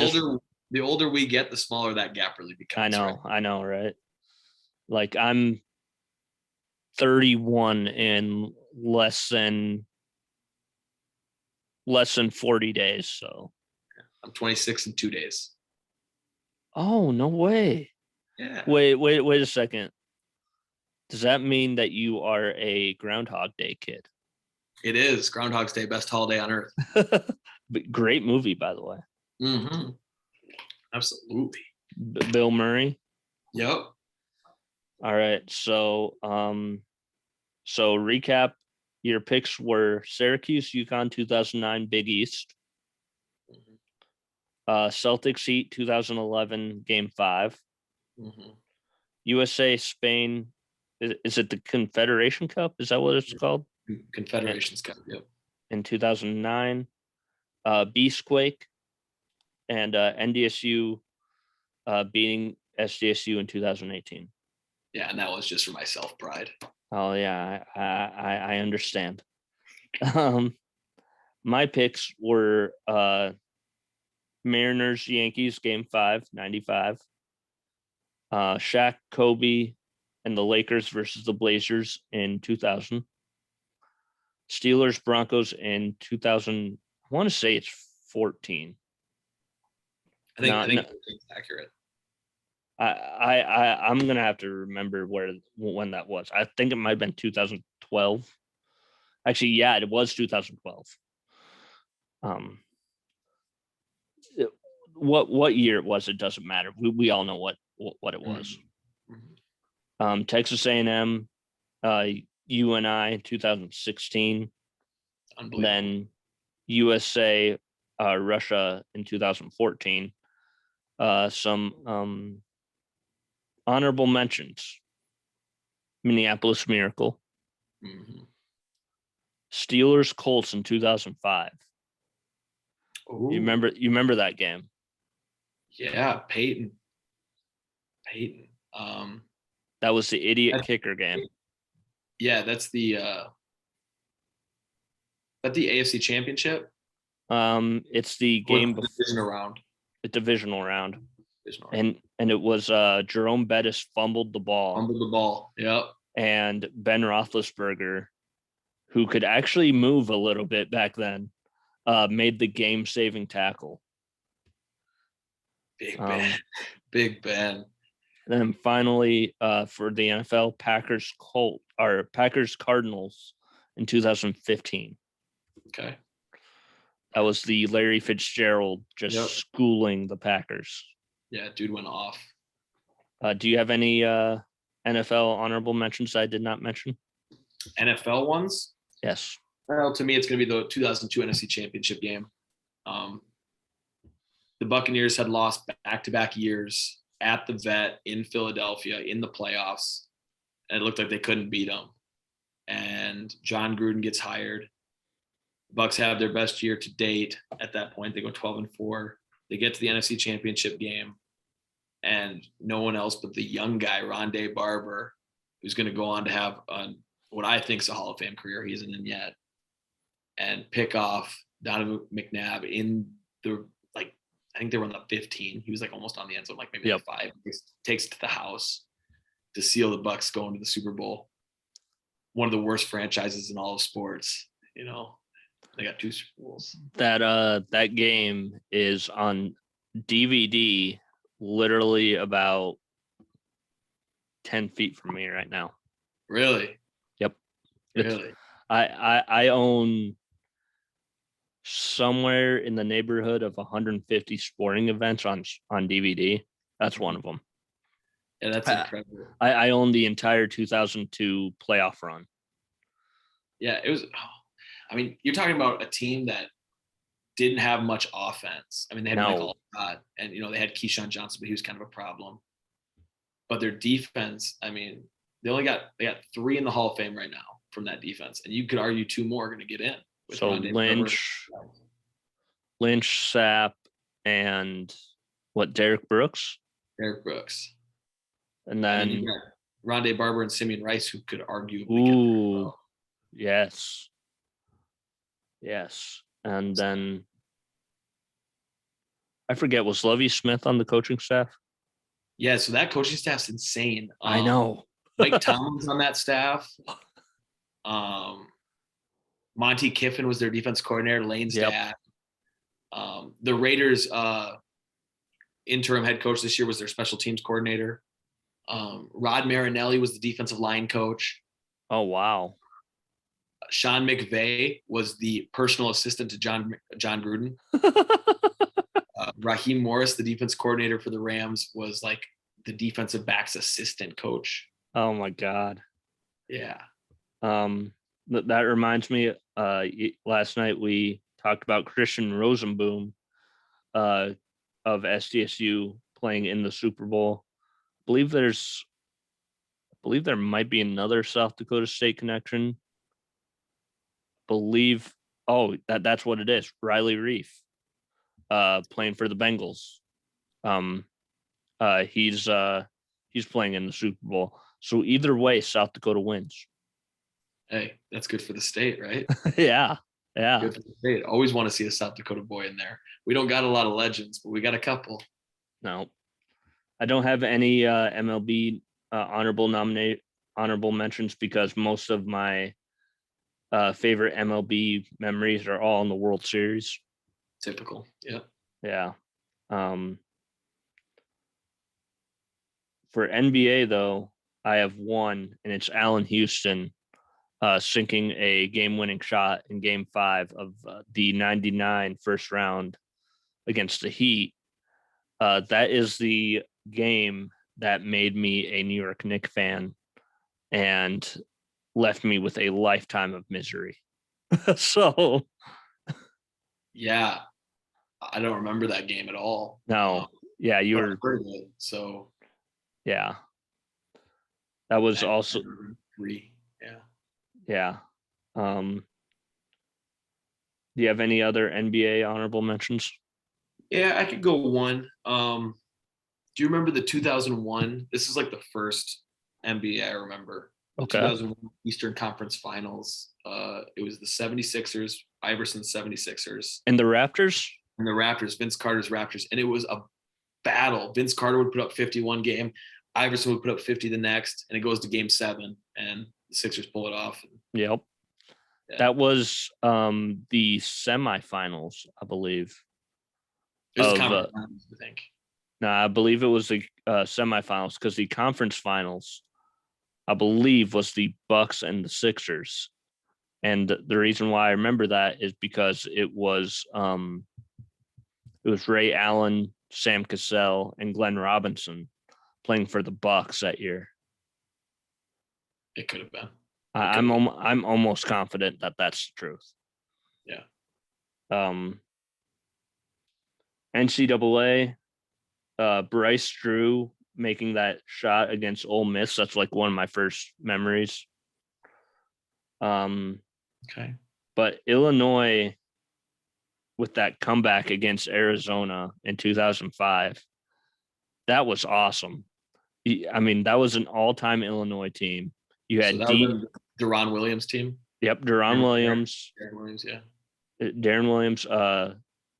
older we get, the smaller that gap really becomes. I know, right? Like I'm 31 in less than 40 days. So I'm 26 in 2 days. Oh, no way. Yeah. Wait a second. Does that mean that you are a Groundhog Day kid? It is Groundhog's Day, best holiday on earth. Great movie, by the way. Mm-hmm. Absolutely. Bill Murray. Yep. All right. So recap. Your picks were Syracuse, UConn 2009, Big East. Celtics Heat 2011, Game 5. Mm-hmm. USA Spain. Is it the Confederation Cup? Is that what it's called? Confederations Cup. Yep. In 2009. Beastquake and NDSU beating SDSU in 2018. Yeah, and that was just for my self-pride. Oh yeah, I understand. My picks were Mariners Yankees Game 5, 95. Shaq, Kobe, and the Lakers versus the Blazers in 2000. Steelers Broncos in 2000. I want to say it's 14. I think it's accurate. I'm gonna have to remember when that was. I think it might have been 2012. Actually, yeah, it was 2012. What year it was, it doesn't matter. We all know what it was. Mm-hmm. Texas A&M, UNI 2016, Unbelievable. then USA, Russia in 2014. Some honorable mentions: Minneapolis Miracle, Steelers Colts in 2005. Ooh. You remember that game? Yeah, Peyton. That was the idiot kicker game. Yeah, that's the AFC Championship. It's the game before divisional round. The divisional round. And it was Jerome Bettis fumbled the ball. Yep. And Ben Roethlisberger, who could actually move a little bit back then, made the game-saving tackle. Big Ben. And then finally, for the NFL, Packers Cardinals in 2015. Okay. That was the Larry Fitzgerald schooling the Packers. Yeah, dude went off. Do you have any NFL honorable mentions I did not mention? NFL ones? Yes. Well, to me, it's going to be the 2002 NFC Championship game. The Buccaneers had lost back-to-back years at the Vet in Philadelphia in the playoffs, and it looked like they couldn't beat them. And John Gruden gets hired. Bucs have their best year to date. At that point, they go 12-4. They get to the NFC Championship game, and no one else but the young guy, Rondé Barber, who's going to go on to have what I think is a Hall of Fame career. He isn't in yet, and pick off Donovan McNabb in the I think they were on the 15. He was almost on the end zone, maybe 5. Takes it to the house to seal the Bucs going to the Super Bowl. One of the worst franchises in all of sports. They got 2 Super Bowls. That game is on DVD, literally about 10 feet from me right now. Really? Yep. Really? I own somewhere in the neighborhood of 150 sporting events on DVD. That's one of them. Yeah, that's incredible. I own the entire 2002 playoff run. Yeah, it was. You're talking about a team that didn't have much offense. They had Michael Scott, and they had Keyshawn Johnson, but he was kind of a problem. But their defense, they got 3 in the Hall of Fame right now from that defense, and you could argue 2 more are going to get in. So Lynch, Sapp, and Derek Brooks? Derek Brooks. And then you got Rondé Barber and Simeon Rice, who could arguably get there. Yes. Yes. And then I forget, was Lovie Smith on the coaching staff? Yeah, so that coaching staff's insane. I know. Mike Tomlin's on that staff. Monty Kiffin was their defense coordinator, Lane's dad. The Raiders' interim head coach this year was their special teams coordinator. Rod Marinelli was the defensive line coach. Oh, wow. Sean McVay was the personal assistant to John Gruden. Raheem Morris, the defense coordinator for the Rams, was the defensive backs assistant coach. Oh, my God. Yeah. That reminds me, last night we talked about Christian Rosenboom of SDSU playing in the Super Bowl. I believe there might be another South Dakota State connection. That's what it is. Riley Reef, playing for the Bengals. He's playing in the Super Bowl. So either way, South Dakota wins. Hey, that's good for the state, right? Yeah. Good for the state. Always want to see a South Dakota boy in there. We don't got a lot of legends, but we got a couple. No, I don't have any MLB honorable mentions because most of my favorite MLB memories are all in the World Series. Typical. Yeah. Yeah. For NBA though, I have one, and it's Allen Houston sinking a game-winning shot in Game 5 of the 99 first round against the Heat. That is the game that made me a New York Knicks fan and left me with a lifetime of misery. So Yeah, I don't remember that game at all. no, yeah, you were. So yeah, that was also 3. Yeah. yeah. Do you have any other NBA honorable mentions? Yeah, I could go one. Do you remember the 2001? This is like the first NBA I remember. The Okay. 2001 Eastern Conference Finals. It was the 76ers, Iverson 76ers. And the Raptors? And the Raptors, Vince Carter's Raptors. And it was a battle. Vince Carter would put up 51 game. Iverson would put up 50 the next. And it goes to game 7. And the Sixers pull it off. Yep. Yeah. That was the semifinals, I believe. It was the conference finals, I think. No, I believe it was the semifinals because the conference finals, I believe, was the Bucks and the Sixers. And the reason why I remember that is because it was Ray Allen, Sam Cassell, and Glenn Robinson playing for the Bucks that year. It could have been. I'm almost confident that that's the truth. Yeah. NCAA, Bryce Drew making that shot against Ole Miss. That's like one of my first memories. Okay. But Illinois with that comeback against Arizona in 2005, that was awesome. I mean, that was an all-time Illinois team. You had Deron Williams team. Yep, Deron Williams. Darren Williams, yeah. Darren Williams,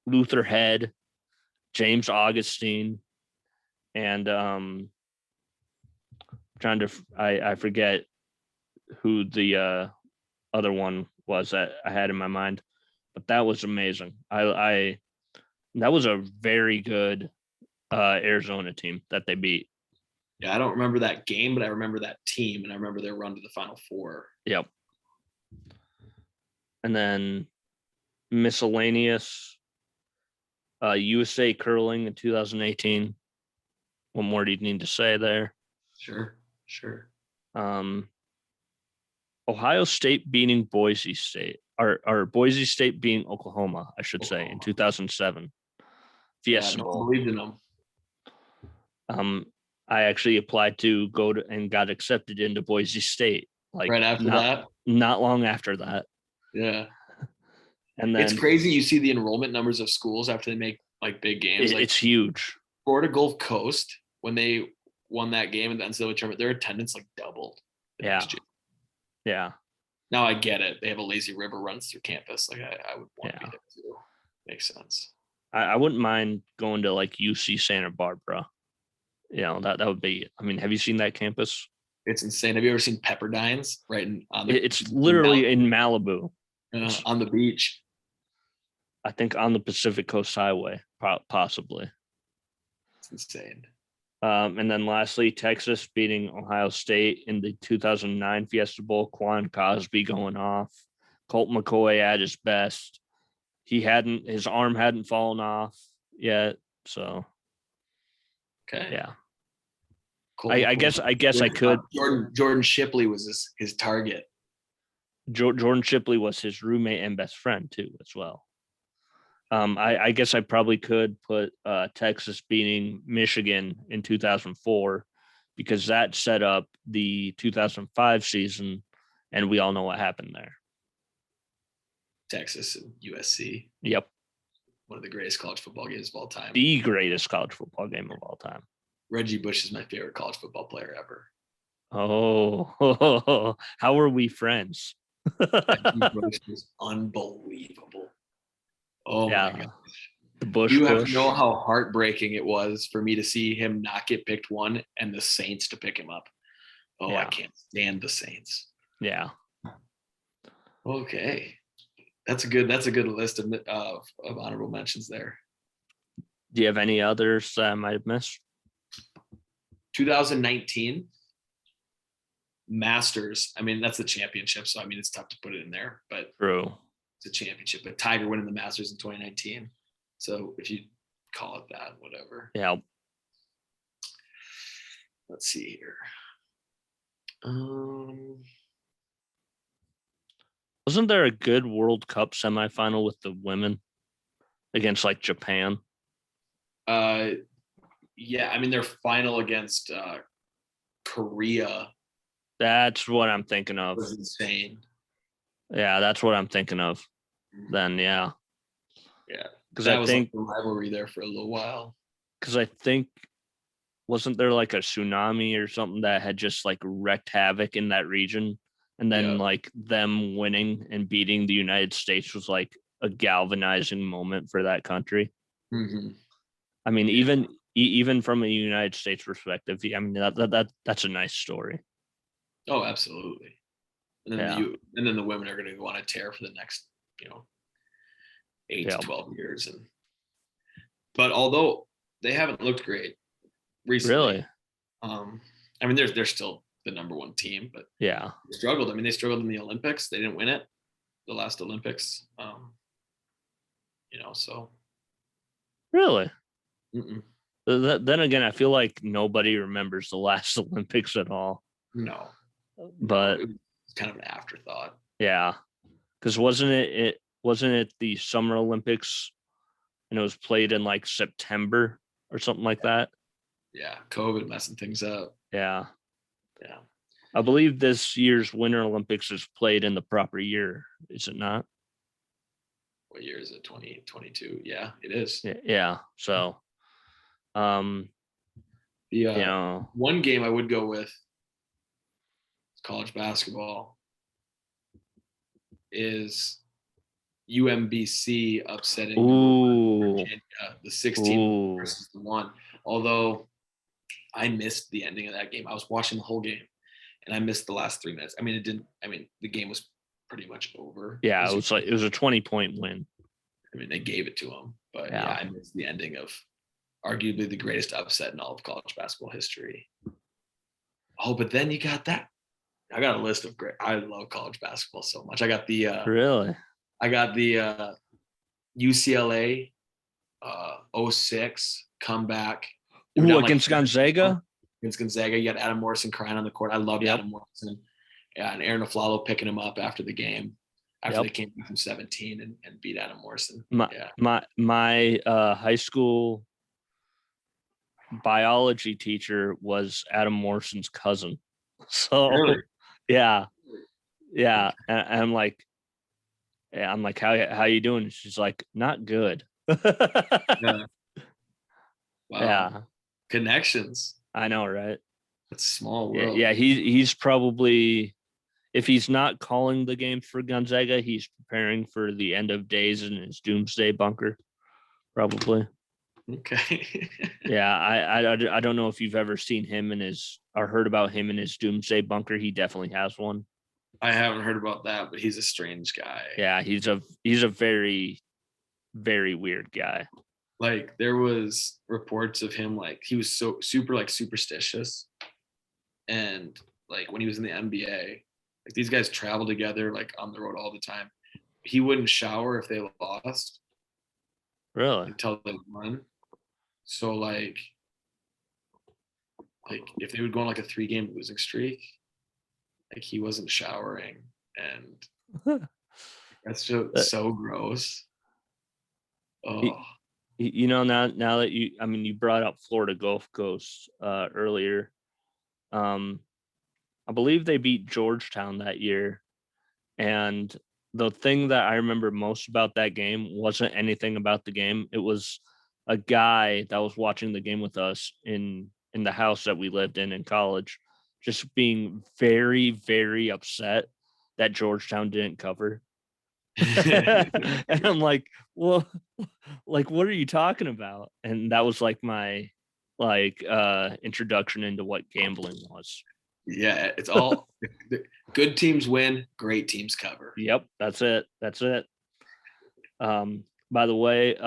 Luther Head, James Augustine, and I forget who the other one was that I had in my mind, but that was amazing. That was a very good Arizona team that they beat. Yeah, I don't remember that game, but I remember that team, and I remember their run to the Final Four. Yep. And then miscellaneous, USA curling in 2018. What more do you need to say there? Sure. Ohio State beating Boise State, or Boise State beating Oklahoma, I should say, in 2007. Fiesta Bowl. Believed in them. I actually applied to go to and got accepted into Boise State. Like right after that? Not long after that. Yeah. And then it's crazy. You see the enrollment numbers of schools after they make like big games. It's huge. Florida Gulf Coast, when they won that game in the NCAA tournament, their attendance like doubled. Yeah. Now I get it. They have a lazy river runs through campus. Like I would want to be there too. Makes sense. I wouldn't mind going to like UC Santa Barbara. You know, that would be. I mean, have you seen that campus? It's insane. Have you ever seen Pepperdine's? Right it's literally in Malibu. On the beach. I think on the Pacific Coast Highway, possibly. It's insane. And then lastly, Texas beating Ohio State in the 2009 Fiesta Bowl. Quan Cosby going off. Colt McCoy at his best. His arm hadn't fallen off yet. So, okay. Yeah. I guess I could. Jordan Shipley was his target. Jordan Shipley was his roommate and best friend too, as well. I guess I probably could put Texas beating Michigan in 2004 because that set up the 2005 season, and we all know what happened there. Texas and USC. Yep. One of the greatest college football games of all time. The greatest college football game of all time. Reggie Bush is my favorite college football player ever. Oh, how were we friends? Reggie Bush was unbelievable. Oh my gosh. The Bush. You have to know how heartbreaking it was for me to see him not get picked one and the Saints to pick him up. Oh, yeah. I can't stand the Saints. Yeah. Okay. That's a good list of honorable mentions there. Do you have any others that I might have missed? 2019 Masters. I mean, that's the championship, so I mean it's tough to put it in there, but true. It's a championship. But Tiger winning the Masters in 2019. So if you call it that, whatever. Yeah. let's see here. Wasn't there a good World Cup semifinal with the women against like Japan? Yeah, I mean their final against Korea That's what I'm thinking of. was insane. Yeah, that's what I'm thinking of. Then yeah, because I think like the rivalry there for a little while. Because I think wasn't there like a tsunami or something that had just like wrecked havoc in that region, and then like them winning and beating the United States was like a galvanizing moment for that country. Mm-hmm. I mean, even from a United States perspective, I mean that's a nice story. Oh, absolutely. And then then the women are going to go on a tear for the next 8 to 12 years. But although they haven't looked great recently, really, I mean they're still the number one team, but they struggled. I mean they struggled in the Olympics. They didn't win it, the last Olympics. So really. Mm-mm. Then again, I feel like nobody remembers the last Olympics at all. No, but it's kind of an afterthought. Yeah, because wasn't it the Summer Olympics, and it was played in like September or something like that. Yeah, COVID messing things up. Yeah. I believe this year's Winter Olympics is played in the proper year, is it not? What year is it? 2022. Yeah, it is. Yeah. So, one game I would go with college basketball is UMBC upsetting Virginia, the 16 versus the 1. Although I missed the ending of that game. I was watching the whole game and I missed the last 3 minutes. I mean, the game was pretty much over. Yeah, it was a 20-point win. I mean, they gave it to them, but I missed the ending of arguably the greatest upset in all of college basketball history. Oh, but then you got that. I got a list of great. I love college basketball so much. I got the really. I got the UCLA 06 comeback. Against Gonzaga. Against Gonzaga, you got Adam Morrison crying on the court. I loved Adam Morrison. Yeah, and Aaron Aflalo picking him up after the game, after they came back from 17 and beat Adam Morrison. My high school biology teacher was Adam Morrison's cousin. So really? Yeah. And I'm like, how you doing? She's like, not good. Yeah. Wow. Yeah. Connections. I know, right? It's a small world. Yeah, he's probably, if he's not calling the game for Gonzaga, he's preparing for the end of days in his doomsday bunker, probably. Okay. Yeah, I don't know if you've ever seen him or heard about him in his doomsday bunker. He definitely has one. I haven't heard about that, but he's a strange guy. Yeah, he's a very, very weird guy. Like there was reports of him, like he was so super like superstitious, and like when he was in the NBA, like these guys travel together like on the road all the time. He wouldn't shower if they lost. Really? Until they won. So like if they would go on like a 3-game losing streak, like he wasn't showering, and that's just so gross. Oh. Now that you brought up Florida Gulf Coast earlier, I believe they beat Georgetown that year, and the thing that I remember most about that game wasn't anything about the game. It was a guy that was watching the game with us in the house that we lived in college, just being very, very upset that Georgetown didn't cover. And I'm like, well, like, what are you talking about? And that was like my introduction into what gambling was. Yeah, it's all good teams win, great teams cover. Yep, that's it. By the way,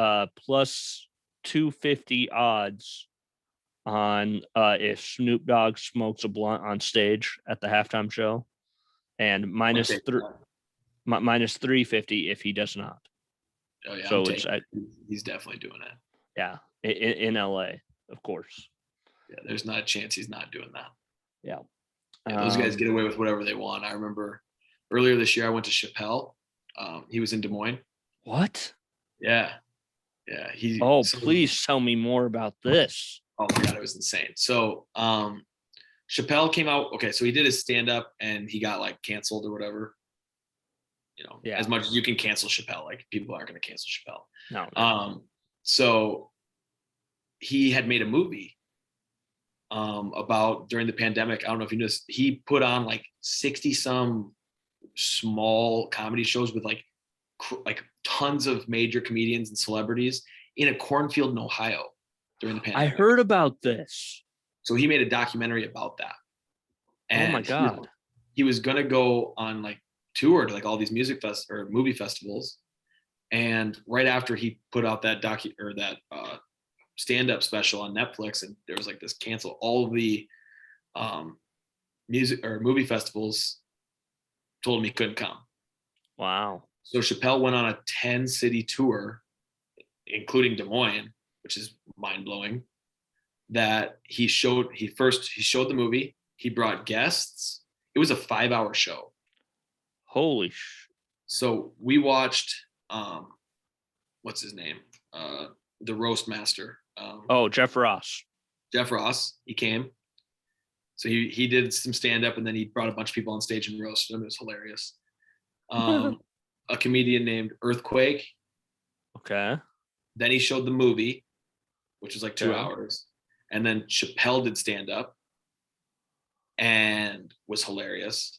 plus 250 odds on if Snoop Dogg smokes a blunt on stage at the halftime show, and minus 350 if he does not. Oh yeah, so he's definitely doing it. Yeah, in LA, of course. Yeah, there's not a chance he's not doing that. Yeah. Yeah, those guys get away with whatever they want. I remember earlier this year I went to Chappelle. He was in Des Moines. What? Yeah. Yeah. Please tell me more about this. Oh my God, it was insane. So Chappelle came out. Okay, so he did his stand-up and he got like canceled or whatever. As much as you can cancel Chappelle, like people aren't going to cancel Chappelle. No. So he had made a movie about during the pandemic. I don't know if you noticed, he put on like 60 some small comedy shows with like tons of major comedians and celebrities in a cornfield in Ohio during the pandemic. I heard about this. So he made a documentary about that. And oh my God. He was going to go on like tour to like all these movie festivals. And right after he put out that stand-up special on Netflix, and there was like this cancel, all of the music or movie festivals told him he couldn't come. Wow. So Chappelle went on a 10-city tour, including Des Moines, which is mind-blowing, that he showed the movie. He brought guests. It was a 5-hour show. Holy So we watched, what's his name? The roast master. Jeff Ross. Jeff Ross. He came. So he did some stand-up, and then he brought a bunch of people on stage and roasted them. It was hilarious. A comedian named Earthquake. Okay. Then he showed the movie, which was like 2 hours. And then Chappelle did stand-up and was hilarious.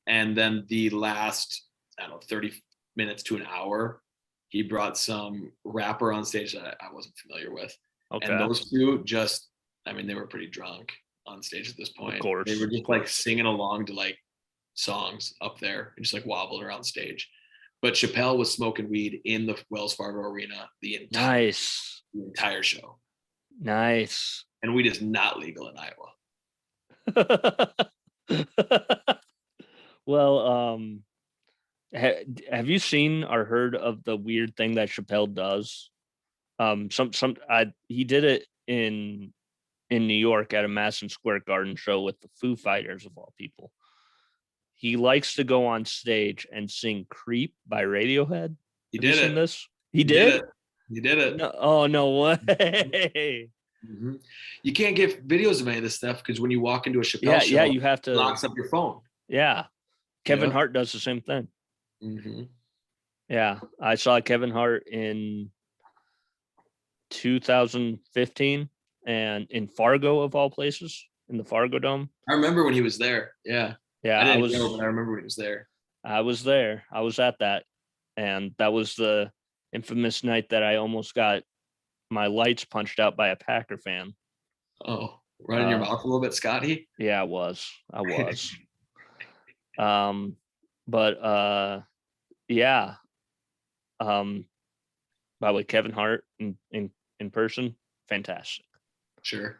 And then the last, 30 minutes to an hour, he brought some rapper on stage that I wasn't familiar with. Okay. And those two they were pretty drunk on stage at this point. Of course. They were just like singing along to like songs up there and just like wobbling around stage. But Chappelle was smoking weed in the Wells Fargo Arena the entire show. Nice. And weed is not legal in Iowa. Well, have you seen or heard of the weird thing that Chappelle does? He did it in New York at a Madison Square Garden show with the Foo Fighters of all people. He likes to go on stage and sing "Creep" by Radiohead. He did it. This? He did. He did it. No way. Mm-hmm. You can't get videos of any of this stuff because when you walk into a Chappelle show, you have to locks up your phone. Yeah, Kevin Hart does the same thing. Mm-hmm. Yeah, I saw Kevin Hart in 2015 and in Fargo of all places, in the Fargo Dome. I remember when he was there. Yeah. Yeah, I remember when he was there. I was there. I was at that, and that was the infamous night that I almost got my lights punched out by a Packer fan. Oh, right in your mouth a little bit, Scotty? Yeah, I was. Yeah. By the way, Kevin Hart in person, fantastic. Sure.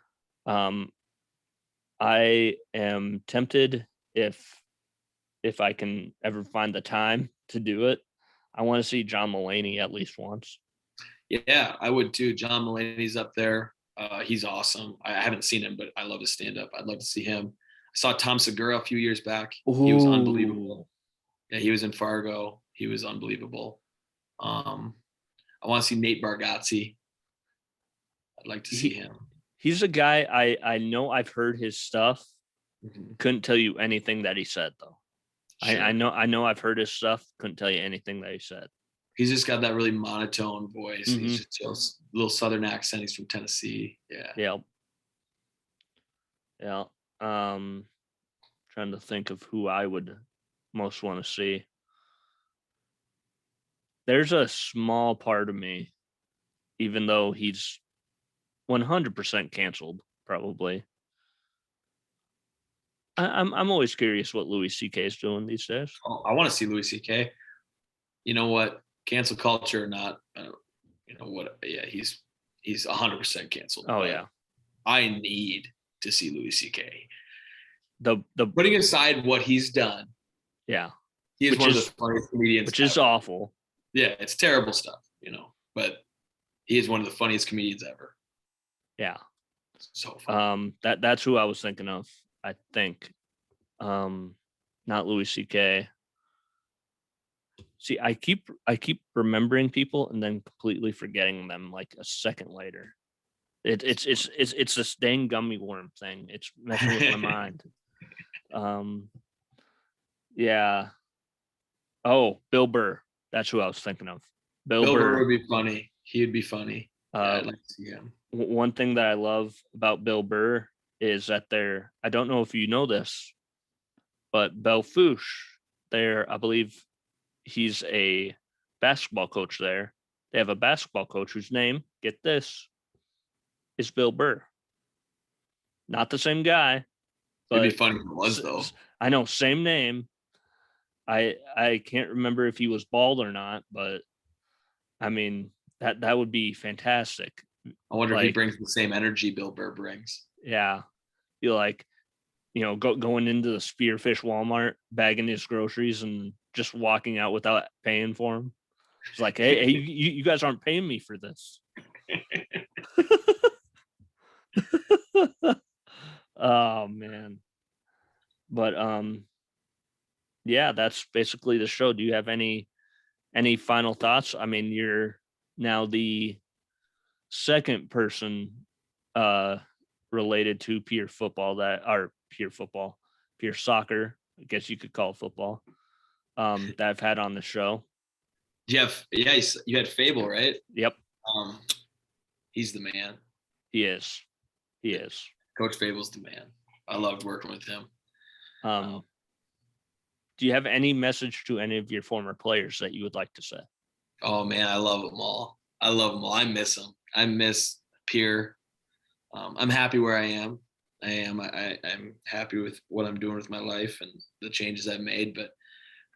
I am tempted if I can ever find the time to do it. I want to see John Mulaney at least once. Yeah, I would too. John Mulaney's up there. He's awesome. I haven't seen him, but I love his stand-up. I'd love to see him. I saw Tom Segura a few years back. Ooh. He was unbelievable. Yeah, he was in Fargo. He was unbelievable. I want to see Nate Bargatze. I'd like to see him. He's a guy I know. I've heard his stuff. Mm-hmm. Couldn't tell you anything that he said though. Sure. I know I've heard his stuff. Couldn't tell you anything that he said. He's just got that really monotone voice. Mm-hmm. He's just a little Southern accent. He's from Tennessee. Yeah. Yeah. Trying to think of who I would most want to see. There's a small part of me, even though he's 100% canceled, probably. I'm always curious what Louis C.K. is doing these days. Oh, I want to see Louis C.K. You know what? Cancel culture or not, you know what? Yeah, he's 100% canceled. Oh yeah. I need to see Louis C.K. The putting aside what he's done. Yeah. He is one of the funniest comedians. Which is awful. Yeah, it's terrible stuff, but he is one of the funniest comedians ever. Yeah. So fun. That's who I was thinking of. I think, not Louis C.K. See, I keep remembering people and then completely forgetting them like a second later. It's this dang gummy worm thing. It's messing with my mind. Yeah. Oh, Bill Burr. That's who I was thinking of. Bill Burr would be funny. He'd be funny. Yeah, I'd like to see him. One thing that I love about Bill Burr is that I don't know if you know this, but Belfouche, I believe he's a basketball coach there. They have a basketball coach whose name, get this, is Bill Burr. Not the same guy, but it'd be funny if it was, though. I know, same name. I can't remember if he was bald or not, but I mean that would be fantastic. I wonder if he brings the same energy Bill Burr brings. Yeah, you like, going into the Spearfish Walmart, bagging his groceries, and just walking out without paying for them. It's like, hey, you guys aren't paying me for this. Oh man. But yeah, that's basically the show. Do you have any final thoughts? I mean, you're now the second person related to Pierre soccer, I guess you could call it football, that I've had on the show. Jeff, yeah, you had Fable, right? Yep. He's the man. He is. Coach Fable's the man. I loved working with him. Do you have any message to any of your former players that you would like to say? Oh man, I love them all. I miss them. I miss Pierre. I'm happy where I am. I'm happy with what I'm doing with my life and the changes I've made, but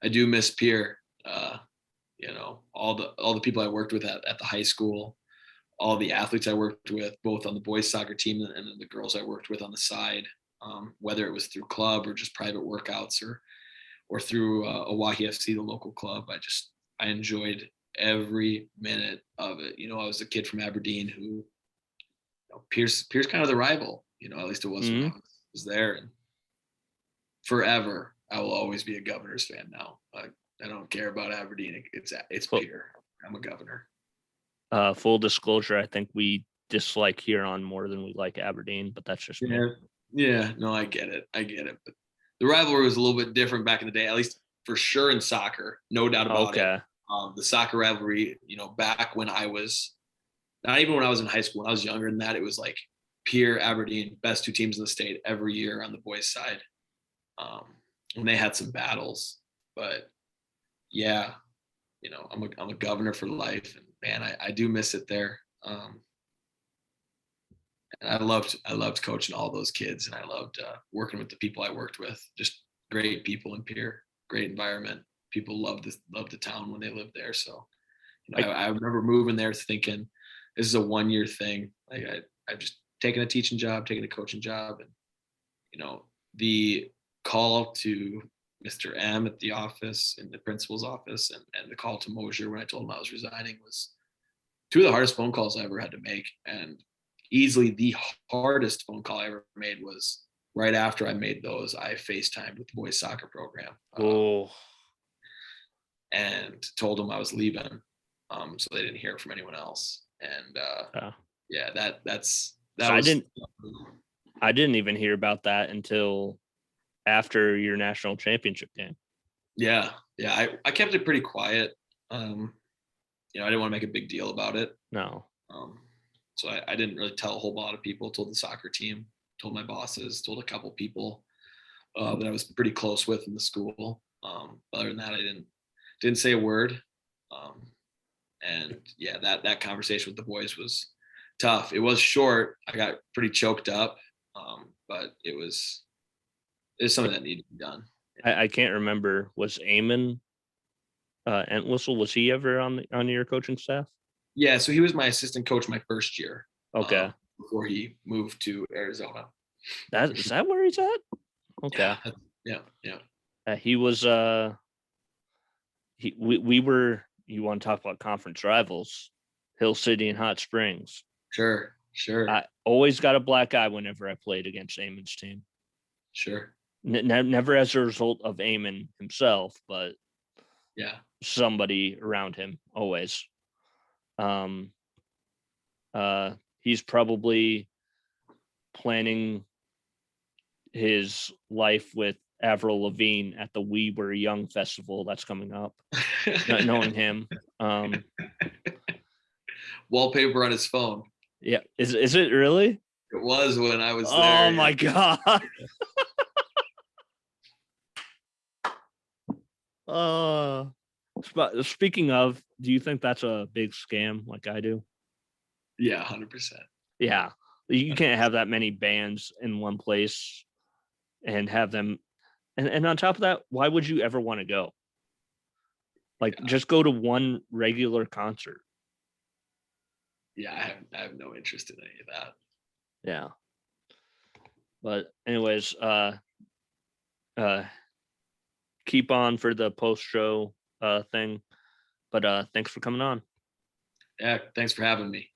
I do miss Pierre. All the people I worked with at the high school, all the athletes I worked with, both on the boys soccer team and then the girls I worked with on the side, whether it was through club or just private workouts or through Oahe FC, the local club. I enjoyed every minute of it. I was a kid from Aberdeen who, Pierre's kind of the rival, at least it was when I was there. And forever, I will always be a Governors fan now. I don't care about Aberdeen. It's Pierre. I'm a Governor. Full disclosure, I think we dislike Huron more than we like Aberdeen, but that's just me. Yeah, no, I get it. But the rivalry was a little bit different back in the day, at least for sure in soccer, no doubt about it. The soccer rivalry, back when I was, not even when I was in high school, when I was younger than that, it was like Pierre, Aberdeen, best two teams in the state every year on the boys' side. And they had some battles, but yeah, I'm a Governor for life, and man, I do miss it there. And I loved coaching all those kids, and I loved working with the people I worked with. Just great people in Pierre, great environment. People loved the town when they lived there. So, I remember moving there thinking, this is a 1-year thing. I've just taken a teaching job, taken a coaching job, and the call to Mr. M at the office, in the principal's office, and the call to Mosier when I told him I was resigning was two of the hardest phone calls I ever had to make. And easily the hardest phone call I ever made was right after I made those. I FaceTimed with the boys soccer program and told them I was leaving, so they didn't hear from anyone else. And I didn't even hear about that until after your national championship game. Yeah. I kept it pretty quiet. I didn't want to make a big deal about it. No. So I didn't really tell a whole lot of people. Told the soccer team, told my bosses, told a couple people that I was pretty close with in the school. Other than that, I didn't say a word. And yeah, that conversation with the boys was tough. It was short. I got pretty choked up, but it's something that needed to be done. I can't remember. Was Eamon Entwistle, was he ever on your coaching staff? Yeah, so he was my assistant coach my first year. Okay. Before he moved to Arizona. Is that where he's at? Okay. Yeah. He was we were, you want to talk about conference rivals, Hill City and Hot Springs. Sure. Sure. I always got a black eye whenever I played against Eamon's team. Sure. Never as a result of Eamon himself, but Yeah. somebody around him always. He's probably planning his life with Avril Levine at the We Were Young festival that's coming up. Not knowing him. Wallpaper on his phone. Yeah. Is it really? It was when I was there. Oh my God. Speaking of, do you think that's a big scam like I do? Yeah, 100%. Yeah. You can't have that many bands in one place and have them. And on top of that, why would you ever want to go? Like, just go to one regular concert. Yeah, I have no interest in any of that. Yeah. But anyways, keep on for the post show thing. But thanks for coming on. Yeah, thanks for having me.